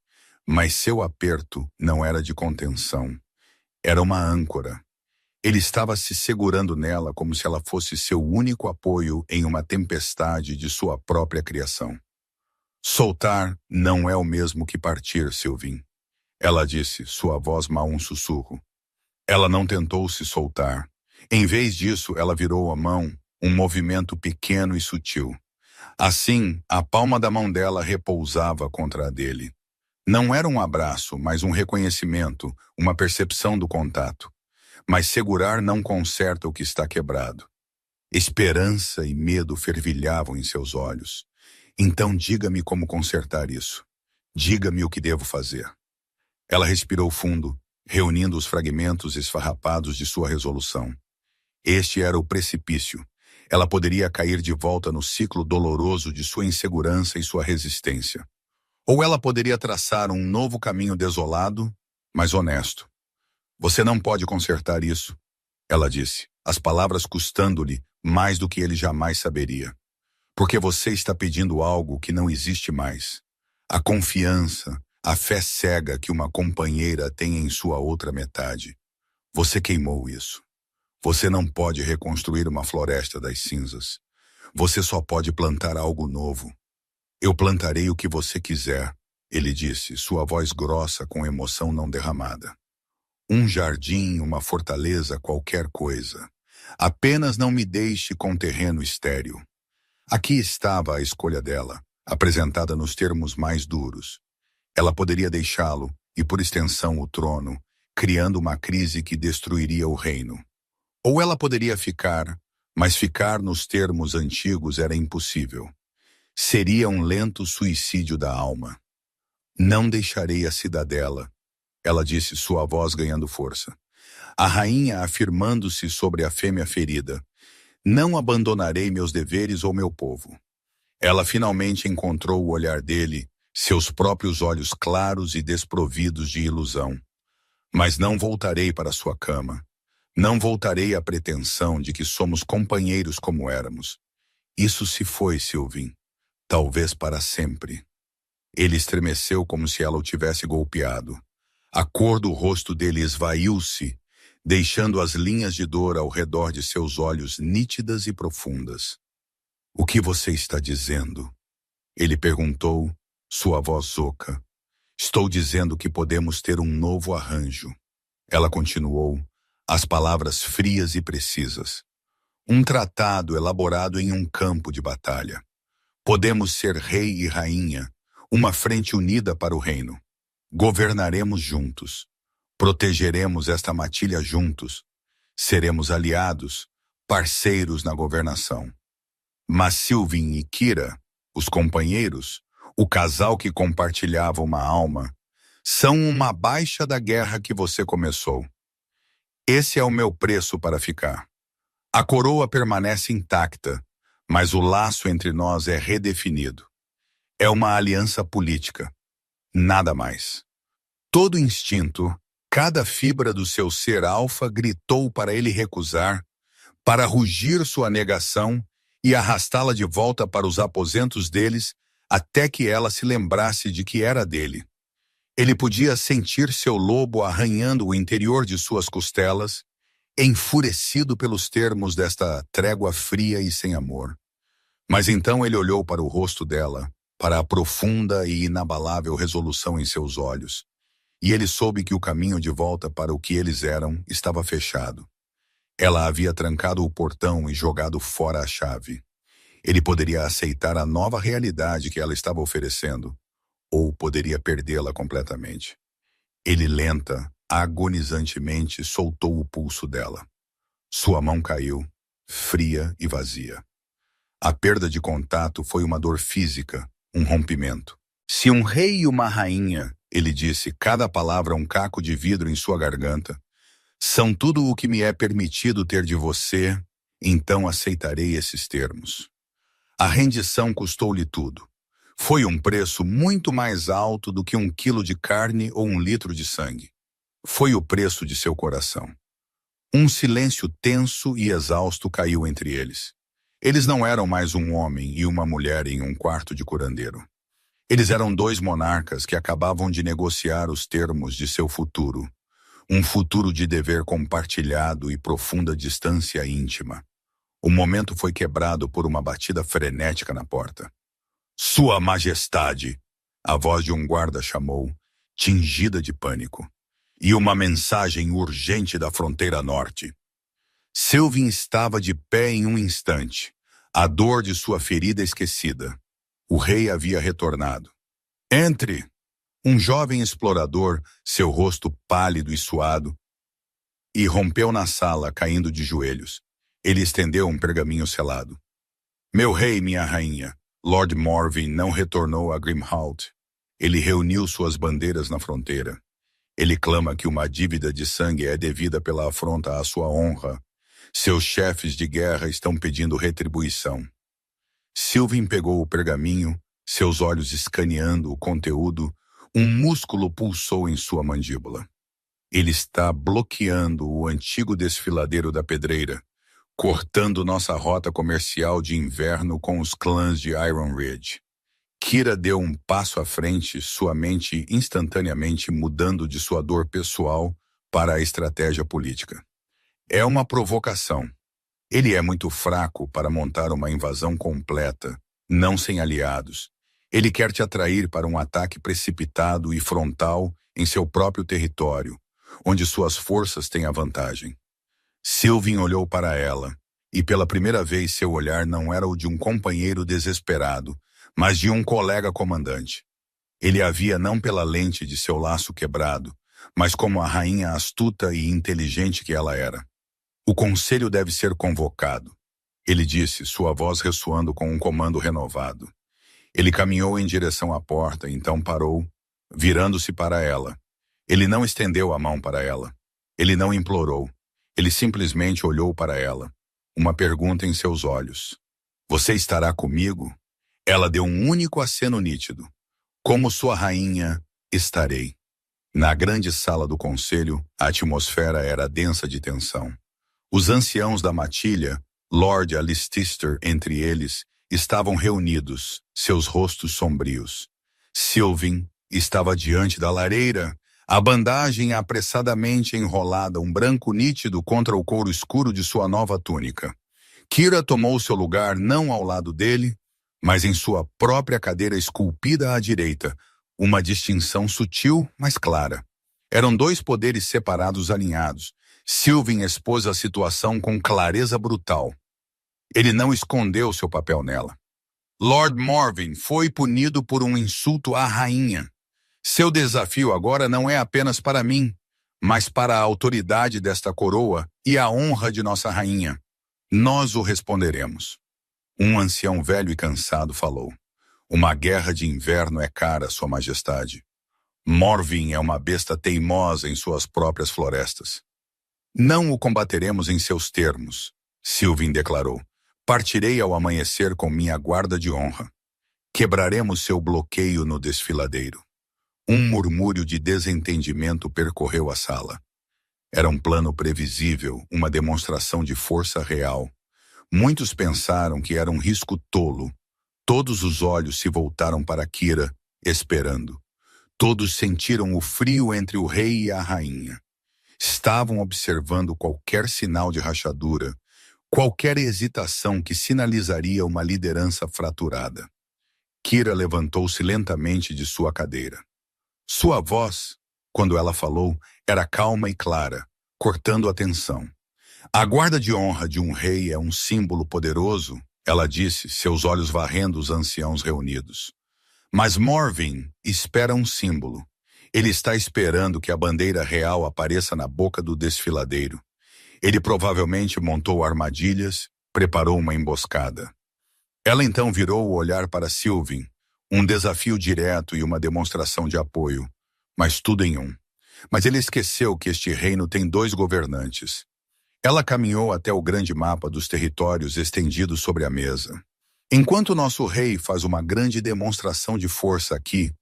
mas seu aperto não era de contenção. Era uma âncora. Ele estava se segurando nela como se ela fosse seu único apoio em uma tempestade de sua própria criação. Soltar não é o mesmo que partir, Sylvain. Ela disse, sua voz mal um sussurro. Ela não tentou se soltar. Em vez disso, ela virou a mão, um movimento pequeno e sutil. Assim, a palma da mão dela repousava contra a dele. Não era um abraço, mas um reconhecimento, uma percepção do contato. Mas segurar não conserta o que está quebrado. Esperança e medo fervilhavam em seus olhos. Então diga-me como consertar isso. Diga-me o que devo fazer. Ela respirou fundo, reunindo os fragmentos esfarrapados de sua resolução. Este era o precipício. Ela poderia cair de volta no ciclo doloroso de sua insegurança e sua resistência. Ou ela poderia traçar um novo caminho desolado, mas honesto. Você não pode consertar isso, ela disse, as palavras custando-lhe mais do que ele jamais saberia. Porque você está pedindo algo que não existe mais. A confiança, a fé cega que uma companheira tem em sua outra metade. Você queimou isso. Você não pode reconstruir uma floresta das cinzas. Você só pode plantar algo novo. Eu plantarei o que você quiser, ele disse, sua voz grossa com emoção não derramada. Um jardim, uma fortaleza, qualquer coisa. Apenas não me deixe com terreno estéril. Aqui estava a escolha dela, apresentada nos termos mais duros. Ela poderia deixá-lo, e por extensão o trono, criando uma crise que destruiria o reino. Ou ela poderia ficar, mas ficar nos termos antigos era impossível. Seria um lento suicídio da alma. Não deixarei a cidadela, ela disse, sua voz ganhando força. A rainha afirmando-se sobre a fêmea ferida. Não abandonarei meus deveres ou meu povo. Ela finalmente encontrou o olhar dele, seus próprios olhos claros e desprovidos de ilusão. Mas não voltarei para sua cama. Não voltarei à pretensão de que somos companheiros como éramos. Isso se foi, Sylvain. Talvez para sempre. Ele estremeceu como se ela o tivesse golpeado. A cor do rosto dele esvaiu-se, deixando as linhas de dor ao redor de seus olhos nítidas e profundas. O que você está dizendo? Ele perguntou, sua voz oca. Estou dizendo que podemos ter um novo arranjo. Ela continuou, as palavras frias e precisas. Um tratado elaborado em um campo de batalha. Podemos ser rei e rainha, uma frente unida para o reino. Governaremos juntos. Protegeremos esta matilha juntos. Seremos aliados, parceiros na governação. Mas Sylvain e Kira, os companheiros, o casal que compartilhava uma alma, são uma baixa da guerra que você começou. Esse é o meu preço para ficar. A coroa permanece intacta, mas o laço entre nós é redefinido. É uma aliança política. Nada mais. Todo instinto, cada fibra do seu ser alfa gritou para ele recusar, para rugir sua negação e arrastá-la de volta para os aposentos deles até que ela se lembrasse de que era dele. Ele podia sentir seu lobo arranhando o interior de suas costelas enfurecido pelos termos desta trégua fria e sem amor. Mas então ele olhou para o rosto dela, para a profunda e inabalável resolução em seus olhos, e ele soube que o caminho de volta para o que eles eram estava fechado. Ela havia trancado o portão e jogado fora a chave. Ele poderia aceitar a nova realidade que ela estava oferecendo, ou poderia perdê-la completamente. Ele lenta, agonizantemente soltou o pulso dela. Sua mão caiu, fria e vazia. A perda de contato foi uma dor física, um rompimento. Se um rei e uma rainha, ele disse, cada palavra um caco de vidro em sua garganta, são tudo o que me é permitido ter de você, então aceitarei esses termos. A rendição custou-lhe tudo. Foi um preço muito mais alto do que 1 quilo de carne ou 1 litro de sangue. Foi o preço de seu coração. Um silêncio tenso e exausto caiu entre eles. Eles não eram mais um homem e uma mulher em um quarto de curandeiro. Eles eram 2 monarcas que acabavam de negociar os termos de seu futuro. Um futuro de dever compartilhado e profunda distância íntima. O momento foi quebrado por uma batida frenética na porta. Sua Majestade! A voz de um guarda chamou, tingida de pânico. E uma mensagem urgente da fronteira norte. Sylvain estava de pé em um instante, a dor de sua ferida esquecida. O rei havia retornado. Entre! Um jovem explorador, seu rosto pálido e suado, irrompeu na sala, caindo de joelhos. Ele estendeu um pergaminho selado. Meu rei, minha rainha, Lord Morven não retornou a Grimholt. Ele reuniu suas bandeiras na fronteira. Ele clama que uma dívida de sangue é devida pela afronta à sua honra. Seus chefes de guerra estão pedindo retribuição. Sylvain pegou o pergaminho, seus olhos escaneando o conteúdo, um músculo pulsou em sua mandíbula. Ele está bloqueando o antigo desfiladeiro da pedreira, cortando nossa rota comercial de inverno com os clãs de Iron Ridge. Kira deu um passo à frente, sua mente instantaneamente mudando de sua dor pessoal para a estratégia política. É uma provocação. Ele é muito fraco para montar uma invasão completa, não sem aliados. Ele quer te atrair para um ataque precipitado e frontal em seu próprio território, onde suas forças têm a vantagem. Sylvain olhou para ela, e pela primeira vez seu olhar não era o de um companheiro desesperado, mas de um colega comandante. Ele a via não pela lente de seu laço quebrado, mas como a rainha astuta e inteligente que ela era. O conselho deve ser convocado, ele disse, sua voz ressoando com um comando renovado. Ele caminhou em direção à porta, então parou, virando-se para ela. Ele não estendeu a mão para ela. Ele não implorou. Ele simplesmente olhou para ela, uma pergunta em seus olhos. Você estará comigo? Ela deu um único aceno nítido. Como sua rainha, estarei. Na grande sala do conselho, a atmosfera era densa de tensão. Os anciãos da matilha, Lord Alistair entre eles, estavam reunidos, seus rostos sombrios. Sylvain estava diante da lareira, a bandagem apressadamente enrolada, um branco nítido contra o couro escuro de sua nova túnica. Kira tomou seu lugar não ao lado dele, mas em sua própria cadeira esculpida à direita, uma distinção sutil, mas clara. Eram 2 poderes separados alinhados. Sylvain expôs a situação com clareza brutal. Ele não escondeu seu papel nela. Lord Morven foi punido por um insulto à rainha. Seu desafio agora não é apenas para mim, mas para a autoridade desta coroa e a honra de nossa rainha. Nós o responderemos. Um ancião velho e cansado falou. Uma guerra de inverno é cara, Sua Majestade. Morven é uma besta teimosa em suas próprias florestas. Não o combateremos em seus termos, Sylvain declarou. Partirei ao amanhecer com minha guarda de honra. Quebraremos seu bloqueio no desfiladeiro. Um murmúrio de desentendimento percorreu a sala. Era um plano previsível, uma demonstração de força real. Muitos pensaram que era um risco tolo. Todos os olhos se voltaram para Kira, esperando. Todos sentiram o frio entre o rei e a rainha. Estavam observando qualquer sinal de rachadura, qualquer hesitação que sinalizaria uma liderança fraturada. Kira levantou-se lentamente de sua cadeira. Sua voz, quando ela falou, era calma e clara, cortando a tensão. A guarda de honra de um rei é um símbolo poderoso, ela disse, seus olhos varrendo os anciãos reunidos. Mas Morwen espera um símbolo. Ele está esperando que a bandeira real apareça na boca do desfiladeiro. Ele provavelmente montou armadilhas, preparou uma emboscada. Ela então virou o olhar para Sylvin, um desafio direto e uma demonstração de apoio, mas tudo em um. Mas ele esqueceu que este reino tem 2 governantes. Ela caminhou até o grande mapa dos territórios estendido sobre a mesa. Enquanto nosso rei faz uma grande demonstração de força aqui,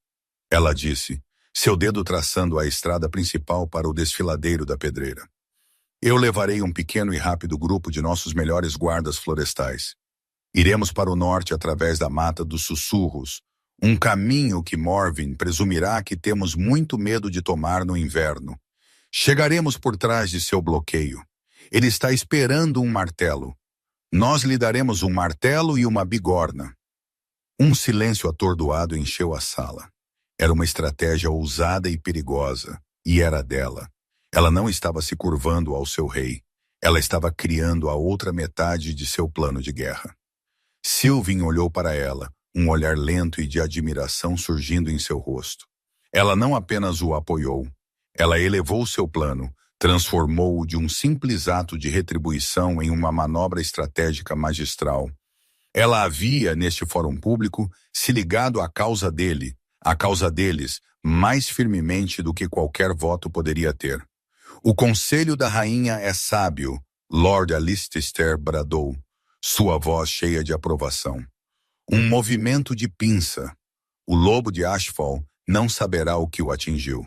ela disse, seu dedo traçando a estrada principal para o desfiladeiro da pedreira. Eu levarei um pequeno e rápido grupo de nossos melhores guardas florestais. Iremos para o norte através da Mata dos Sussurros, um caminho que Morwen presumirá que temos muito medo de tomar no inverno. Chegaremos por trás de seu bloqueio. Ele está esperando um martelo. Nós lhe daremos um martelo e uma bigorna. Um silêncio atordoado encheu a sala. Era uma estratégia ousada e perigosa, e era dela. Ela não estava se curvando ao seu rei. Ela estava criando a outra metade de seu plano de guerra. Sylvin olhou para ela, um olhar lento e de admiração surgindo em seu rosto. Ela não apenas o apoiou. Ela elevou seu plano, transformou-o de um simples ato de retribuição em uma manobra estratégica magistral. Ela havia, neste fórum público, se ligado à causa dele, à causa deles, mais firmemente do que qualquer voto poderia ter. O conselho da rainha é sábio, Lord Allister bradou, sua voz cheia de aprovação. Um movimento de pinça. O lobo de Ashfall não saberá o que o atingiu.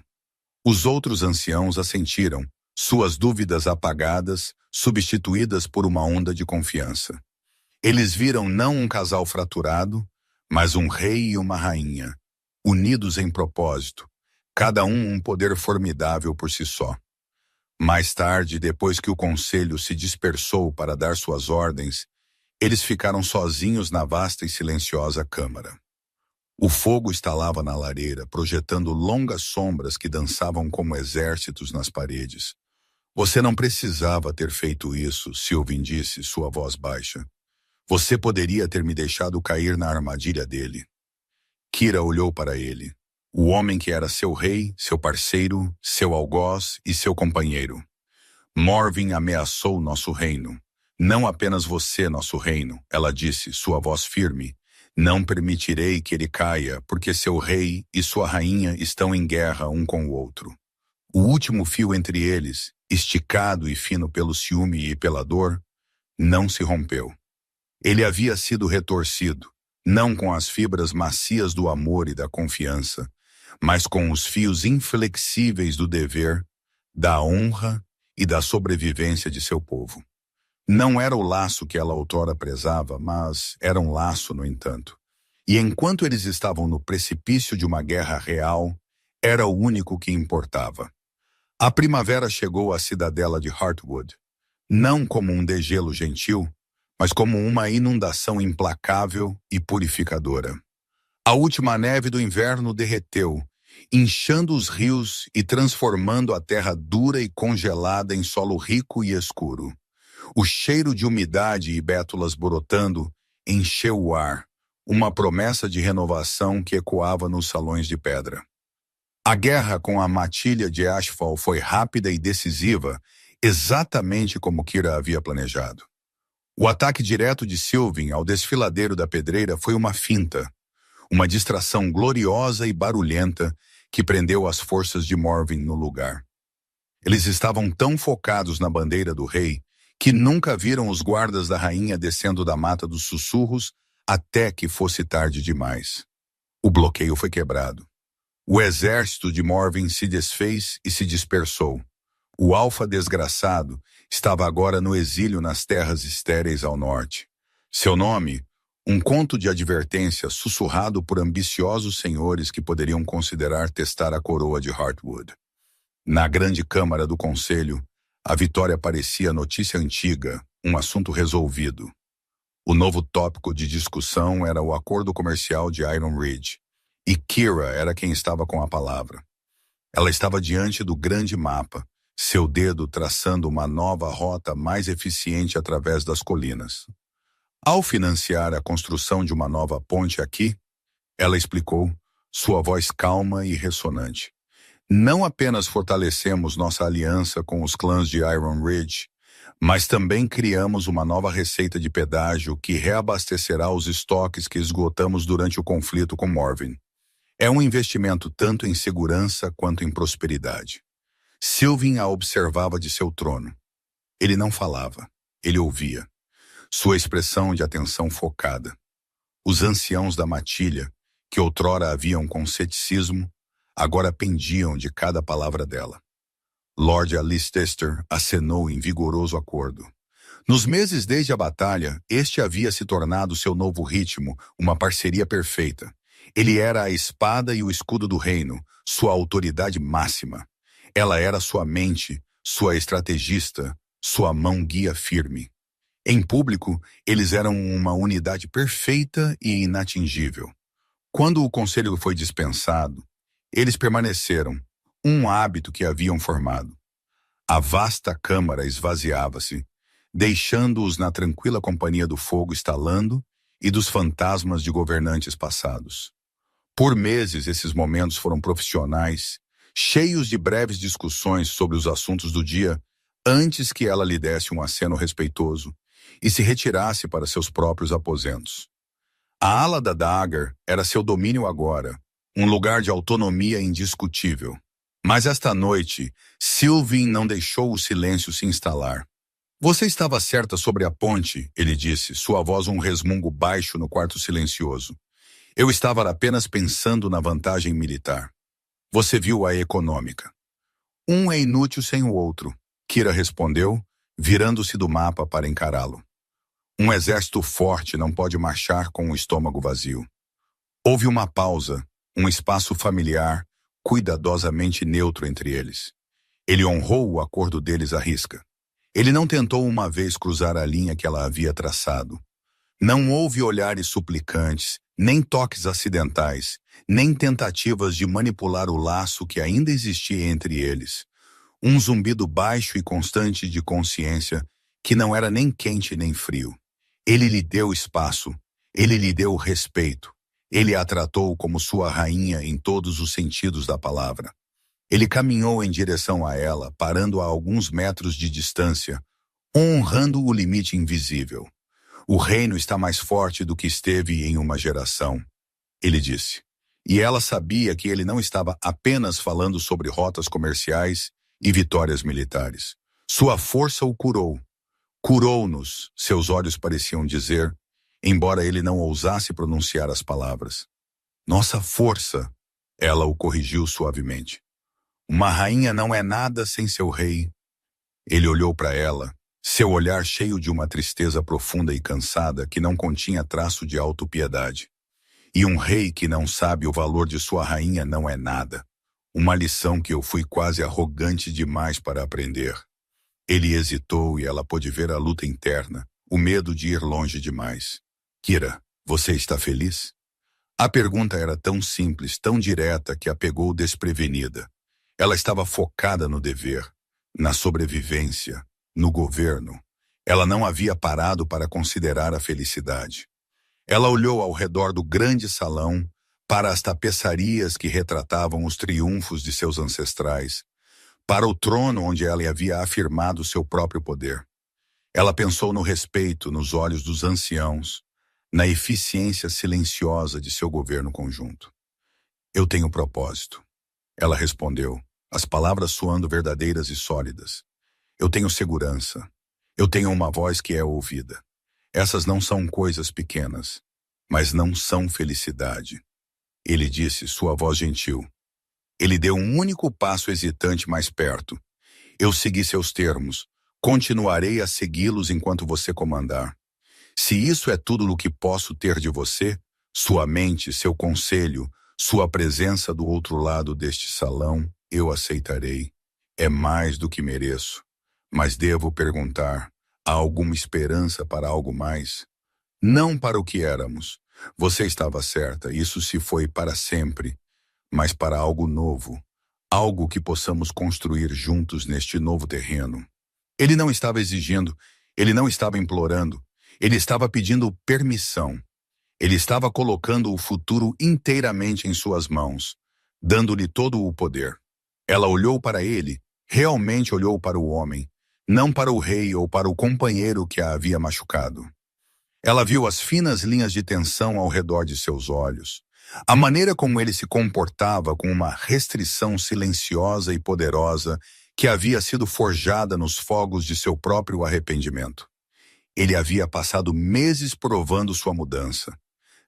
Os outros anciãos assentiram, suas dúvidas apagadas, substituídas por uma onda de confiança. Eles viram não um casal fraturado, mas um rei e uma rainha, unidos em propósito, cada um poder formidável por si só. Mais tarde, depois que o conselho se dispersou para dar suas ordens, eles ficaram sozinhos na vasta e silenciosa câmara. O fogo estalava na lareira, projetando longas sombras que dançavam como exércitos nas paredes. Você não precisava ter feito isso, Sylvin disse, sua voz baixa. Você poderia ter me deixado cair na armadilha dele. Kira olhou para ele. O homem que era seu rei, seu parceiro, seu algoz e seu companheiro. Morwen ameaçou nosso reino. Não apenas você, nosso reino, ela disse, sua voz firme. Não permitirei que ele caia, porque seu rei e sua rainha estão em guerra um com o outro. O último fio entre eles, esticado e fino pelo ciúme e pela dor, não se rompeu. Ele havia sido retorcido, não com as fibras macias do amor e da confiança, mas com os fios inflexíveis do dever, da honra e da sobrevivência de seu povo. Não era o laço que ela outrora prezava, mas era um laço, no entanto. E enquanto eles estavam no precipício de uma guerra real, era o único que importava. A primavera chegou à cidadela de Heartwood, não como um degelo gentil, mas como uma inundação implacável e purificadora. A última neve do inverno derreteu, inchando os rios e transformando a terra dura e congelada em solo rico e escuro. O cheiro de umidade e bétulas brotando encheu o ar, uma promessa de renovação que ecoava nos salões de pedra. A guerra com a matilha de Ashfall foi rápida e decisiva, exatamente como Kira havia planejado. O ataque direto de Sylvin ao desfiladeiro da pedreira foi uma finta, uma distração gloriosa e barulhenta que prendeu as forças de Morwen no lugar. Eles estavam tão focados na bandeira do rei que nunca viram os guardas da rainha descendo da Mata dos Sussurros até que fosse tarde demais. O bloqueio foi quebrado. O exército de Morwen se desfez e se dispersou. O alfa desgraçado estava agora no exílio nas terras estéreis ao norte. Seu nome, um conto de advertência sussurrado por ambiciosos senhores que poderiam considerar testar a coroa de Heartwood. Na grande câmara do conselho, a vitória parecia notícia antiga, um assunto resolvido. O novo tópico de discussão era o acordo comercial de Iron Ridge, e Kira era quem estava com a palavra. Ela estava diante do grande mapa, seu dedo traçando uma nova rota mais eficiente através das colinas. Ao financiar a construção de uma nova ponte aqui, ela explicou, sua voz calma e ressonante. Não apenas fortalecemos nossa aliança com os clãs de Iron Ridge, mas também criamos uma nova receita de pedágio que reabastecerá os estoques que esgotamos durante o conflito com Morven. É um investimento tanto em segurança quanto em prosperidade. Sylvain a observava de seu trono. Ele não falava, ele ouvia. Sua expressão de atenção focada. Os anciãos da matilha, que outrora haviam com ceticismo, agora pendiam de cada palavra dela. Lord Alcester acenou em vigoroso acordo. Nos meses desde a batalha, este havia se tornado seu novo ritmo, uma parceria perfeita. Ele era a espada e o escudo do reino, sua autoridade máxima. Ela era sua mente, sua estrategista, sua mão guia firme. Em público, eles eram uma unidade perfeita e inatingível. Quando o conselho foi dispensado, eles permaneceram, um hábito que haviam formado. A vasta câmara esvaziava-se, deixando-os na tranquila companhia do fogo estalando e dos fantasmas de governantes passados. Por meses, esses momentos foram profissionais, cheios de breves discussões sobre os assuntos do dia, antes que ela lhe desse um aceno respeitoso e se retirasse para seus próprios aposentos. A ala da Dagger era seu domínio agora, um lugar de autonomia indiscutível. Mas esta noite, Sylvain não deixou o silêncio se instalar. Você estava certa sobre a ponte, ele disse, sua voz um resmungo baixo no quarto silencioso. Eu estava apenas pensando na vantagem militar. Você viu a econômica. Um é inútil sem o outro, Kira respondeu, virando-se do mapa para encará-lo. Um exército forte não pode marchar com o estômago vazio. Houve uma pausa, um espaço familiar, cuidadosamente neutro entre eles. Ele honrou o acordo deles à risca. Ele não tentou uma vez cruzar a linha que ela havia traçado. Não houve olhares suplicantes, nem toques acidentais, nem tentativas de manipular o laço que ainda existia entre eles. Um zumbido baixo e constante de consciência que não era nem quente nem frio. Ele lhe deu espaço, ele lhe deu respeito. Ele a tratou como sua rainha em todos os sentidos da palavra. Ele caminhou em direção a ela, parando a alguns metros de distância, honrando o limite invisível. O reino está mais forte do que esteve em uma geração, ele disse. E ela sabia que ele não estava apenas falando sobre rotas comerciais e vitórias militares. Sua força o curou. Curou-nos, seus olhos pareciam dizer, embora ele não ousasse pronunciar as palavras. Nossa força, ela o corrigiu suavemente. Uma rainha não é nada sem seu rei. Ele olhou para ela, seu olhar cheio de uma tristeza profunda e cansada que não continha traço de autopiedade. E um rei que não sabe o valor de sua rainha não é nada. Uma lição que eu fui quase arrogante demais para aprender. Ele hesitou e ela pôde ver a luta interna, o medo de ir longe demais. Kira, você está feliz? A pergunta era tão simples, tão direta que a pegou desprevenida. Ela estava focada no dever, na sobrevivência, no governo. Ela não havia parado para considerar a felicidade. Ela olhou ao redor do grande salão para as tapeçarias que retratavam os triunfos de seus ancestrais, para o trono onde ela havia afirmado seu próprio poder. Ela pensou no respeito nos olhos dos anciãos, na eficiência silenciosa de seu governo conjunto. Eu tenho propósito. Ela respondeu, as palavras soando verdadeiras e sólidas. Eu tenho segurança. Eu tenho uma voz que é ouvida. Essas não são coisas pequenas, mas não são felicidade. Ele disse, sua voz gentil. Ele deu um único passo hesitante mais perto. Eu segui seus termos. Continuarei a segui-los enquanto você comandar. Se isso é tudo o que posso ter de você, sua mente, seu conselho, sua presença do outro lado deste salão, eu aceitarei. é mais do que mereço. Mas devo perguntar, há alguma esperança para algo mais? Não para o que éramos. Você estava certa, isso se foi para sempre, mas para algo novo. Algo que possamos construir juntos neste novo terreno. Ele não estava exigindo, ele não estava implorando, ele estava pedindo permissão. Ele estava colocando o futuro inteiramente em suas mãos, dando-lhe todo o poder. Ela olhou para ele, realmente olhou para o homem, não para o rei ou para o companheiro que a havia machucado. Ela viu as finas linhas de tensão ao redor de seus olhos, a maneira como ele se comportava com uma restrição silenciosa e poderosa que havia sido forjada nos fogos de seu próprio arrependimento. Ele havia passado meses provando sua mudança,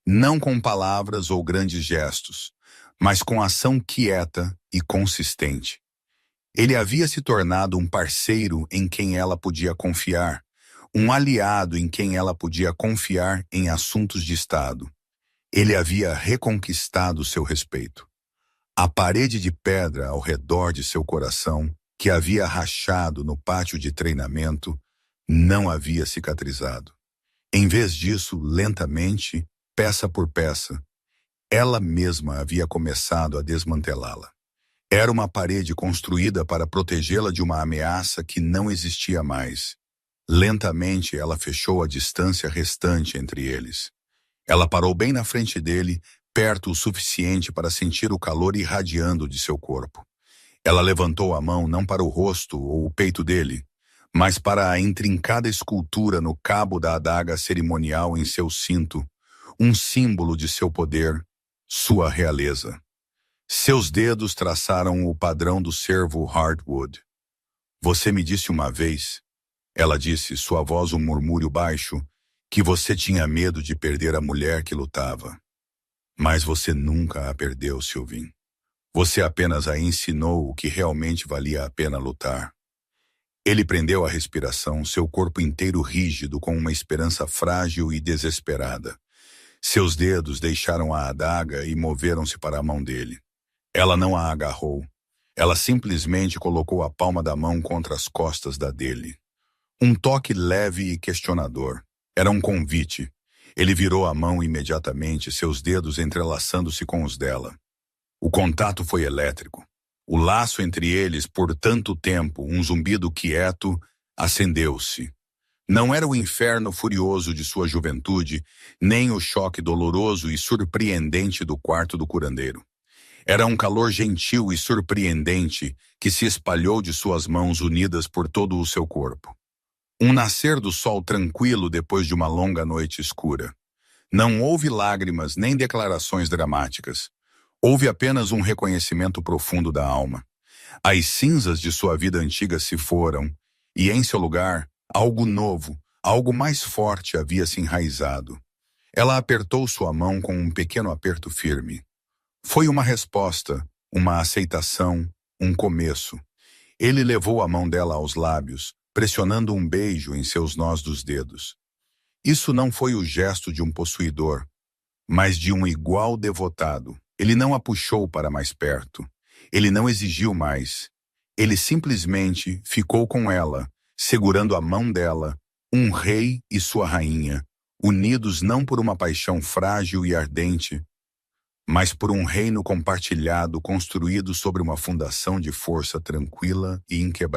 não com palavras ou grandes gestos, mas com ação quieta e consistente. Ele havia se tornado um parceiro em quem ela podia confiar, um aliado em quem ela podia confiar em assuntos de Estado. Ele havia reconquistado seu respeito. A parede de pedra ao redor de seu coração, que havia rachado no pátio de treinamento, não havia cicatrizado. Em vez disso, lentamente, peça por peça, ela mesma havia começado a desmantelá-la. Era uma parede construída para protegê-la de uma ameaça que não existia mais. Lentamente, ela fechou a distância restante entre eles. Ela parou bem na frente dele, perto o suficiente para sentir o calor irradiando de seu corpo. Ela levantou a mão não para o rosto ou o peito dele, mas para a intrincada escultura no cabo da adaga cerimonial em seu cinto, um símbolo de seu poder, sua realeza. Seus dedos traçaram o padrão do cervo Hardwood. Você me disse uma vez, ela disse, sua voz um murmúrio baixo, que você tinha medo de perder a mulher que lutava. Mas você nunca a perdeu, Sylvain. Você apenas a ensinou o que realmente valia a pena lutar. Ele prendeu a respiração, seu corpo inteiro rígido com uma esperança frágil e desesperada. Seus dedos deixaram a adaga e moveram-se para a mão dele. Ela não a agarrou. Ela simplesmente colocou a palma da mão contra as costas da dele. Um toque leve e questionador. Era um convite. Ele virou a mão imediatamente, seus dedos entrelaçando-se com os dela. O contato foi elétrico. O laço entre eles, por tanto tempo, um zumbido quieto, acendeu-se. Não era o inferno furioso de sua juventude, nem o choque doloroso e surpreendente do quarto do curandeiro. Era um calor gentil e surpreendente que se espalhou de suas mãos unidas por todo o seu corpo. Um nascer do sol tranquilo depois de uma longa noite escura. Não houve lágrimas nem declarações dramáticas. Houve apenas um reconhecimento profundo da alma. As cinzas de sua vida antiga se foram, e em seu lugar, algo novo, algo mais forte havia se enraizado. Ela apertou sua mão com um pequeno aperto firme. Foi uma resposta, uma aceitação, um começo. Ele levou a mão dela aos lábios, pressionando um beijo em seus nós dos dedos. Isso não foi o gesto de um possuidor, mas de um igual devotado. Ele não a puxou para mais perto. Ele não exigiu mais. Ele simplesmente ficou com ela, segurando a mão dela, um rei e sua rainha, unidos não por uma paixão frágil e ardente, mas por um reino compartilhado construído sobre uma fundação de força tranquila e inquebrável.